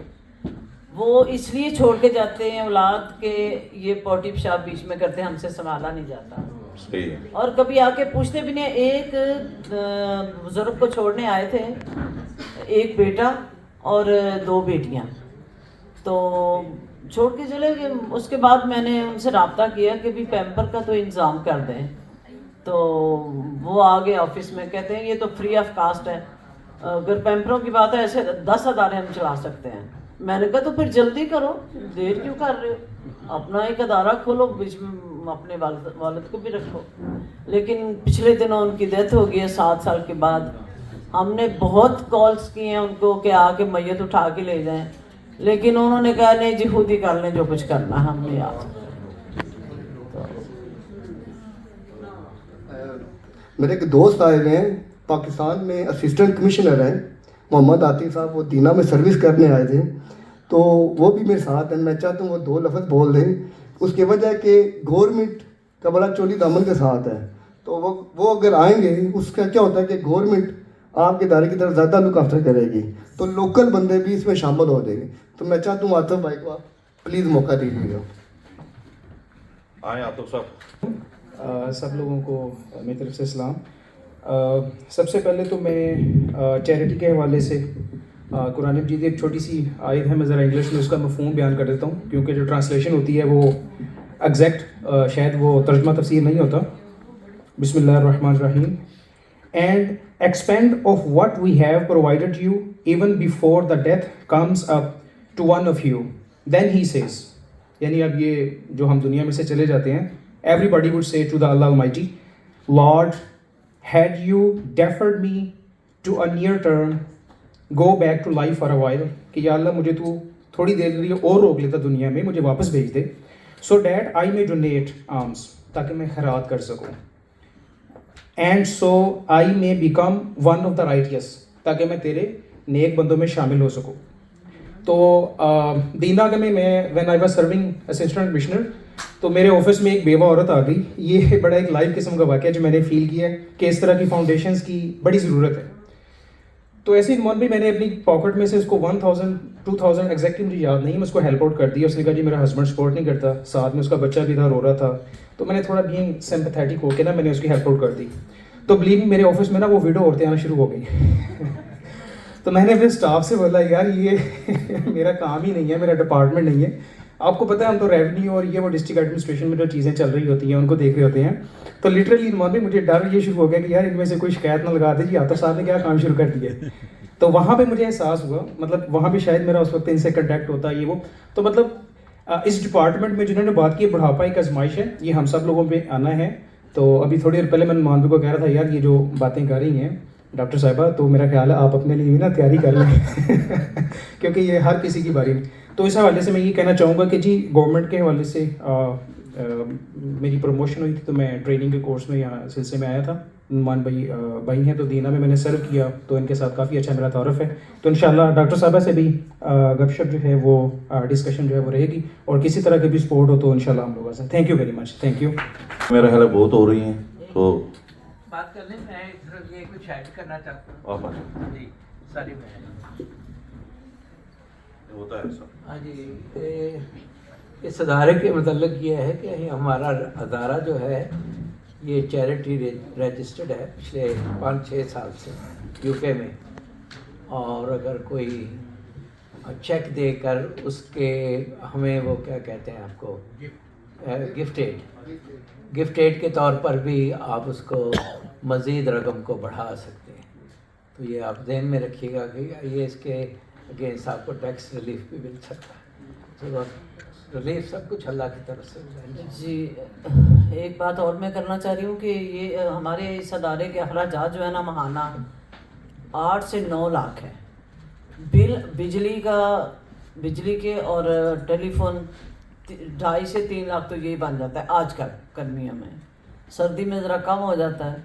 وہ اس لیے چھوڑ کے جاتے ہیں اولاد کے یہ پوٹی پیشاب بیچ میں کرتے ہیں، ہم سے سنبھالا نہیں جاتا، صحیح ہے۔ اور کبھی آ کے پوچھتے بھی نہیں۔ ایک بزرگ کو چھوڑنے آئے تھے، ایک بیٹا اور 2 بیٹیاں، تو چھوڑ کے چلے گئے۔ اس کے بعد میں نے ان سے رابطہ کیا کہ بھی پیمپر کا تو انتظام کر دیں، تو وہ آگے آفس میں کہتے ہیں یہ تو فری آف کاسٹ ہے، اگر پیمپروں کی بات ہے ایسے 10 ادارے ہم چلا سکتے ہیں۔ میں نے کہا تو پھر جلدی کرو، دیر کیوں کر رہے ہو، اپنا ایک ادارہ کھولو، بیچ میں اپنے والد کو بھی رکھو۔ لیکن پچھلے دنوں ان کی ڈیتھ ہو گئی ہے 7 سال کے بعد۔ ہم نے بہت کالز کی ہیں ان کو کہ آ کے میت اٹھا کے لے جائیں، لیکن انہوں نے کہا نہیں جی خود ہی کر لیں جو کچھ کرنا ہے، ہم نے یاد۔ میرے ایک دوست آئے ہوئے ہیں پاکستان میں، اسسٹنٹ کمشنر ہیں، محمد عاطف صاحب، وہ دینا میں سروس کرنے آئے تھے، تو وہ بھی میرے ساتھ ہیں۔ میں چاہتا ہوں وہ 2 لفظ بول دیں، اس کی وجہ ہے کہ گورنمنٹ کا بڑا چولی دامن کے ساتھ ہے، تو وہ اگر آئیں گے اس کا کیا ہوتا ہے کہ گورنمنٹ آپ کے ادارے کی طرف زیادہ لک آفٹر کرے گی، تو لوکل بندے بھی اس میں شامل ہو جائیں گے۔ تو میں چاہتا ہوں عاطف بھائی کو آپ پلیز موقع دیجیے گا۔ آئیں عاطف صاحب۔ سب لوگوں کو میری طرف سے سلام۔ سب سے پہلے تو میں چیریٹی کے حوالے سے قرآن مجید ایک چھوٹی سی آیت ہے، میں ذرا انگلش میں اس کا مفہوم بیان کر دیتا ہوں، کیونکہ جو ٹرانسلیشن ہوتی ہے وہ ایگزیکٹ شاید وہ ترجمہ تفسیر نہیں ہوتا۔ بسم اللہ الرحمن الرحیم۔ And expend of what we have provided you even before the death comes up to one of you then he says, یعنی اب یہ جو ہم دنیا میں سے چلے جاتے ہیں، everybody would say to the Allah almighty lord had you deferred me to a near term go back to life for a while، کہ یا اللہ مجھے تو تھوڑی دیر لیے اور روک لیتا دنیا میں، مجھے واپس بھیج دے، so that I may donate alms، تاکہ میں خیرات کر سکوں، and so I may become one of the righteous، تاکہ میں تیرے نیک بندوں میں شامل ہو سکوں۔ تو دینا میں when I was serving assistant commissioner، تو میرے آفس میں ایک بیوہ عورت آ گئی۔ یہ بڑا ایک لائیو قسم کا واقعہ جو میں نے فیل کیا ہے کہ اس طرح کی فاؤنڈیشنز کی بڑی ضرورت ہے۔ تو ایسے ایک بھی میں نے اپنی پاکٹ میں سے اس کو 1000 2000 ایگزیکٹلی مجھے یاد نہیں، میں اس کو ہیلپ آؤٹ کر دیا۔ اس نے کہا جی میرا ہسبینڈ سپورٹ نہیں کرتا، ساتھ میں اس کا بچہ بھی تھا، رو رہا تھا، تو میں نے تھوڑا بینگ سمپیتھیٹک ہو کے نا میں نے اس کی ہیلپ آؤٹ کر دی۔ تو بلیو میرے آفس میں نا وہ ویڈو عورتیں آنا شروع ہو گئی۔ تو میں نے اپنے اسٹاف سے بولا یار یہ میرا کام ہی نہیں ہے، میرا ڈپارٹمنٹ نہیں ہے، آپ کو پتہ ہے ہم تو ریونیو اور یہ وہ ڈسٹرکٹ ایڈمنسٹریشن میں جو چیزیں چل رہی ہوتی ہیں ان کو دیکھ رہے ہوتے ہیں۔ تو لٹرلی بھی مجھے ڈر یہ شروع ہو گیا کہ یار ان میں سے کوئی شکایت نہ لگا دے جی عاطف صاحب نے کیا کام شروع کر دیا۔ تو وہاں پہ مجھے احساس ہوا، مطلب وہاں پہ شاید میرا اس وقت ان سے کنٹیکٹ ہوتا یہ وہ، تو مطلب اس ڈپارٹمنٹ میں جنہوں نے بات کی بڑھاپا ایک آزمائش ہے، یہ ہم سب لوگوں پہ آنا ہے۔ تو ابھی تھوڑی دیر پہلے میں مانوی کو کہہ رہا تھا یار یہ جو باتیں کر رہی ہیں ڈاکٹر صاحبہ، تو میرا خیال ہے آپ اپنے لیے بھی نا تیاری کر لیں کیونکہ یہ ہر کسی کی باری نہیں۔ تو اس حوالے سے میں یہ کہنا چاہوں گا کہ جی گورنمنٹ کے حوالے سے میری پروموشن ہوئی تھی، تو میں ٹریننگ کے کورس میں یہاں سلسلے میں آیا تھا۔ مان بھائی ہیں، تو دینا میں نے سرو کیا، تو ان کے ساتھ کافی اچھا میرا تعارف ہے۔ تو انشاءاللہ ڈاکٹر صاحبہ سے بھی گپ شپ جو ہے وہ ڈسکشن جو ہے وہ رہے گی، اور کسی طرح کی بھی سپورٹ ہو تو انشاءاللہ ہم لوگوں سے۔ Thank you very much, thank you. میرا خیال ہے بہت ہو رہی ہیں، تو بات کر لیں، میں یہ کچھ ایڈ کرنا چاہتا ہوں جی ساری میں ہوتا ہے سر۔ ہاں جی، اس ادارے کے متعلق یہ ہے کہ ہمارا ادارہ جو ہے یہ چیریٹی رجسٹرڈ ہے پچھلے 5-6 سال سے یو کے میں، اور اگر کوئی چیک دے کر اس کے ہمیں وہ کیا کہتے ہیں آپ کو گفٹ ایڈ کے طور پر بھی آپ اس کو مزید رقم کو بڑھا سکتے ہیں. تو یہ آپ ذہن میں رکھیے گا کہ یہ اس کے اگینسٹ آپ کو ٹیکس ریلیف بھی مل سکتا ہے. تو ریلیف سب کچھ اللہ کی طرف سے ہوگا. جی ایک بات اور میں کرنا چاہ رہی ہوں کہ یہ ہمارے اس ادارے کے اخراجات جو ہے نا ماہانہ 8 سے 9 لاکھ ہے. بل بجلی کے اور ٹیلی فون 2.5 سے 3 لاکھ تو یہی بن جاتا ہے آج کل گرمیوں میں. سردی میں ذرا کم ہو جاتا ہے.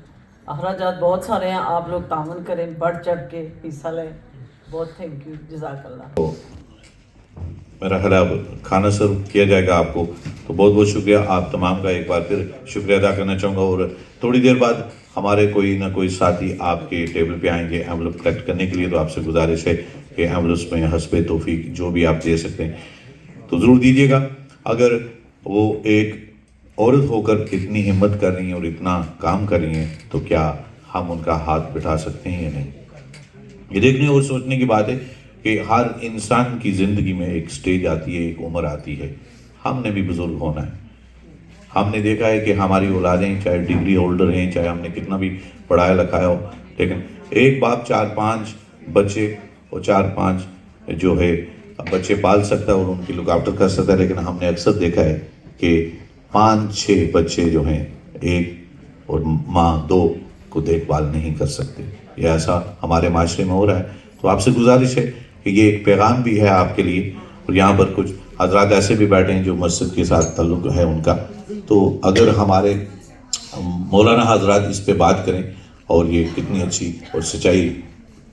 اخراجات بہت سارے ہیں. آپ لوگ تعاون کریں, بڑھ چڑھ کے حصہ لیں. بہت تھینک یو, جزاک اللہ. میرا خیال اب کھانا سرو کیا جائے گا آپ کو, تو بہت بہت شکریہ. آپ تمام کا ایک بار پھر شکریہ ادا کرنا چاہوں گا. اور تھوڑی دیر بعد ہمارے کوئی نہ کوئی ساتھی آپ کے ٹیبل پہ آئیں گے ایمولپ کلیکٹ کرنے کے لیے. تو آپ سے گزارش ہے کہ ایمولپس میں حسب توفیق جو بھی آپ دے سکتے ہیں تو ضرور دیجیے گا. اگر وہ ایک عورت ہو کر اتنی ہمت کر رہی ہیں اور اتنا کام کر رہی ہیں تو کیا ہم ان کا ہاتھ بٹھا سکتے ہیں یا نہیں. یہ دیکھنے اور سوچنے کی بات ہے کہ ہر انسان کی زندگی میں ایک سٹیج آتی ہے, ایک عمر آتی ہے. ہم نے بھی بزرگ ہونا ہے. ہم نے دیکھا ہے کہ ہماری اولادیں چاہے ڈگری ہولڈر ہیں, چاہے ہم نے کتنا بھی پڑھایا لکھایا ہو, لیکن ایک باپ 4-5 بچے اور 4-5 جو ہے بچے پال سکتا ہے اور ان کی لک آفٹر کر سکتا ہے. لیکن ہم نے اکثر دیکھا ہے کہ 5-6 بچے جو ہیں ایک اور ماں 2 کو دیکھ بھال نہیں کر سکتے. یہ ایسا ہمارے معاشرے میں ہو رہا ہے. تو آپ سے گزارش ہے کہ یہ ایک پیغام بھی ہے آپ کے لیے. اور یہاں پر کچھ حضرات ایسے بھی بیٹھے ہیں جو مسجد کے ساتھ تعلق ہے ان کا. تو اگر ہمارے مولانا حضرات اس پہ بات کریں اور یہ کتنی اچھی اور سچائی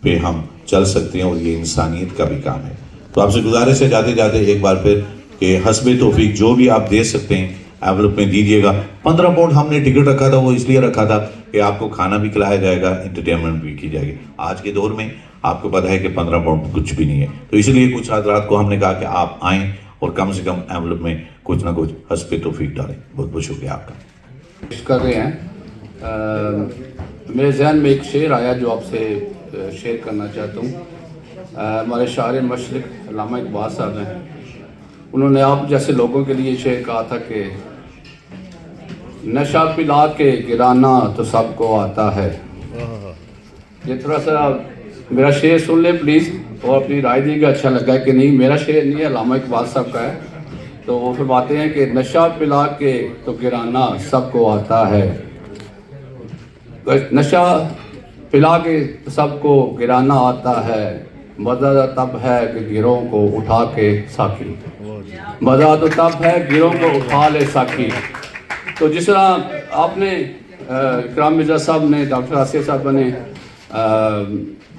پہ ہم چل سکتے ہیں, اور یہ انسانیت کا بھی کام ہے. تو آپ سے گزارش ہے جاتے جاتے ایک بار پھر کہ حسب توفیق جو بھی آپ دے سکتے ہیں اینولپ میں دیجیے گا. 15 پاؤنڈ ہم نے ٹکٹ رکھا تھا, وہ اس لیے رکھا تھا کہ آپ کو کھانا بھی کھلایا جائے گا, انٹرٹینمنٹ بھی کی جائے گی. آج کے دور میں آپ کو پتہ ہے کہ 15 پاؤنڈ کچھ بھی نہیں ہے. تو اس لیے کچھ حضرات کو ہم نے کہا کہ آپ آئیں اور کم سے کم اینولپ میں کچھ نہ کچھ حسب توفیق ڈالیں. بہت بہت شکریہ آپ کا. کر رہے ہیں. میرے ذہن میں ایک شعر آیا جو آپ سے شیئر کرنا چاہتا ہوں. ہمارے شاعر مشرق علامہ اقبال صاحب ہیں. انہوں نے آپ جیسے لوگوں کے لیے شعر کہا تھا کہ نشہ پلا کے گرانا تو سب کو آتا ہے. یہ تھوڑا سا میرا شعر سن لیں پلیز اور اپنی رائے دیں گے اچھا لگا کہ نہیں. میرا شعر نہیں ہے, علامہ اقبال صاحب کا ہے. تو وہ فرماتے ہیں کہ نشہ پلا کے تو گرانا سب کو آتا ہے. نشہ پلا کے سب کو گرانا آتا ہے. مزہ تب ہے کہ گروہ کو اٹھا کے ساکی. مزہ تو تب ہے گروہ کو اٹھا لے ساکی. تو جس طرح آپ نے اکرام مرزا صاحب نے, ڈاکٹر آصیہ صاحبہ نے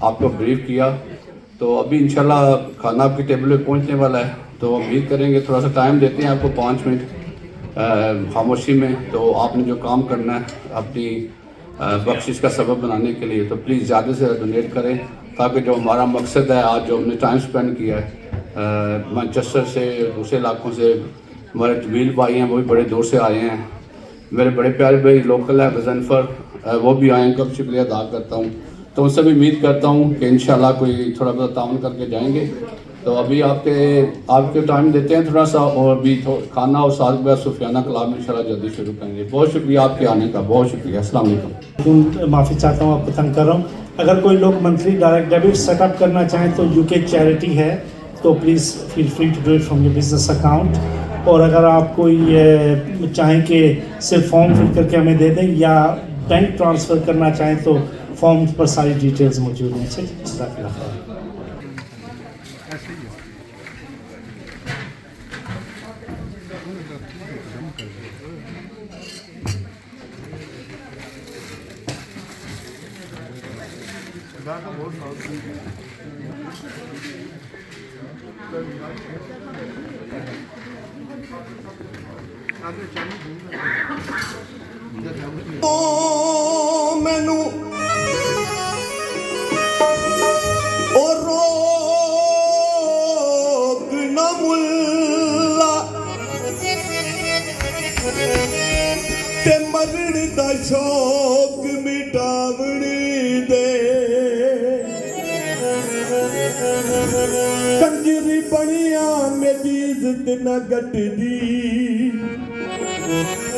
آپ کو بریف کیا, تو ابھی انشاءاللہ کھانا آپ کی ٹیبل پہ پہنچنے والا ہے. تو امید کریں گے, تھوڑا سا ٹائم دیتے ہیں آپ کو 5 منٹ خاموشی میں. تو آپ نے جو کام کرنا ہے اپنی بخشش کا سبب بنانے کے لیے, تو پلیز زیادہ سے زیادہ ڈونیٹ کریں تاکہ جو ہمارا مقصد ہے آج جو ہم نے ٹائم سپینڈ کیا ہے مانچسٹر سے, دوسرے علاقوں سے, ہمارے طویل بھائی ہیں وہ بھی بڑے دور سے آئے ہیں. میرے بڑے پیارے بھائی لوکل ہیں غضنفر, وہ بھی آئے ہیں, ان کا بھی شکریہ ادا کرتا ہوں. تو ان سے بھی امید کرتا ہوں کہ انشاءاللہ کوئی تھوڑا بہت تعاون کر کے جائیں گے. تو ابھی آپ کے ٹائم دیتے ہیں تھوڑا سا, اور بھی کھانا اور ساتھ میں صوفیانہ کلام انشاءاللہ جلدی شروع کریں گے. بہت شکریہ آپ کے آنے کا, بہت شکریہ. السلام علیکم. معافی چاہتا ہوں, آپ کو تنگ کر رہا ہوں. اگر کوئی لوگ monthly direct debit set up کرنا چاہیں تو UK چیریٹی ہے, تو please feel free to do it from your business account. اور اگر آپ کوئی چاہیں کہ صرف فارم فل کر کے ہمیں دے دیں یا بینک ٹرانسفر کرنا چاہیں تو فارم پر ساری ڈیٹیلز موجود ہیں. جزاک اللہ خیر. مینو اور روک نہ ملا تے مرن دا شوق مٹاون دے. کنجری بنیا میری عزت نہ گٹ دی.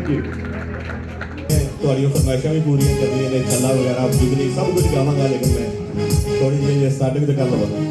Thank you. ਤੁਹਾਡੀਆਂ ਫਰਮਾਇਸ਼ਾਂ ਵੀ ਪੂਰੀਆਂ ਕਰਨੀਆਂ ਨੇ, ਛੱਲਾ ਵਗੈਰਾ ਬਿਗਨੀ ਸਭ ਕੁਝ ਗਾਵਾਂਗਾ, ਲੇਕਿਨ ਮੈਂ ਥੋੜੀ ਜਿਹੀ ਸਟਾਰਟਿੰਗ ਤੇ ਕਰ ਲਵਾਂ।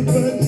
But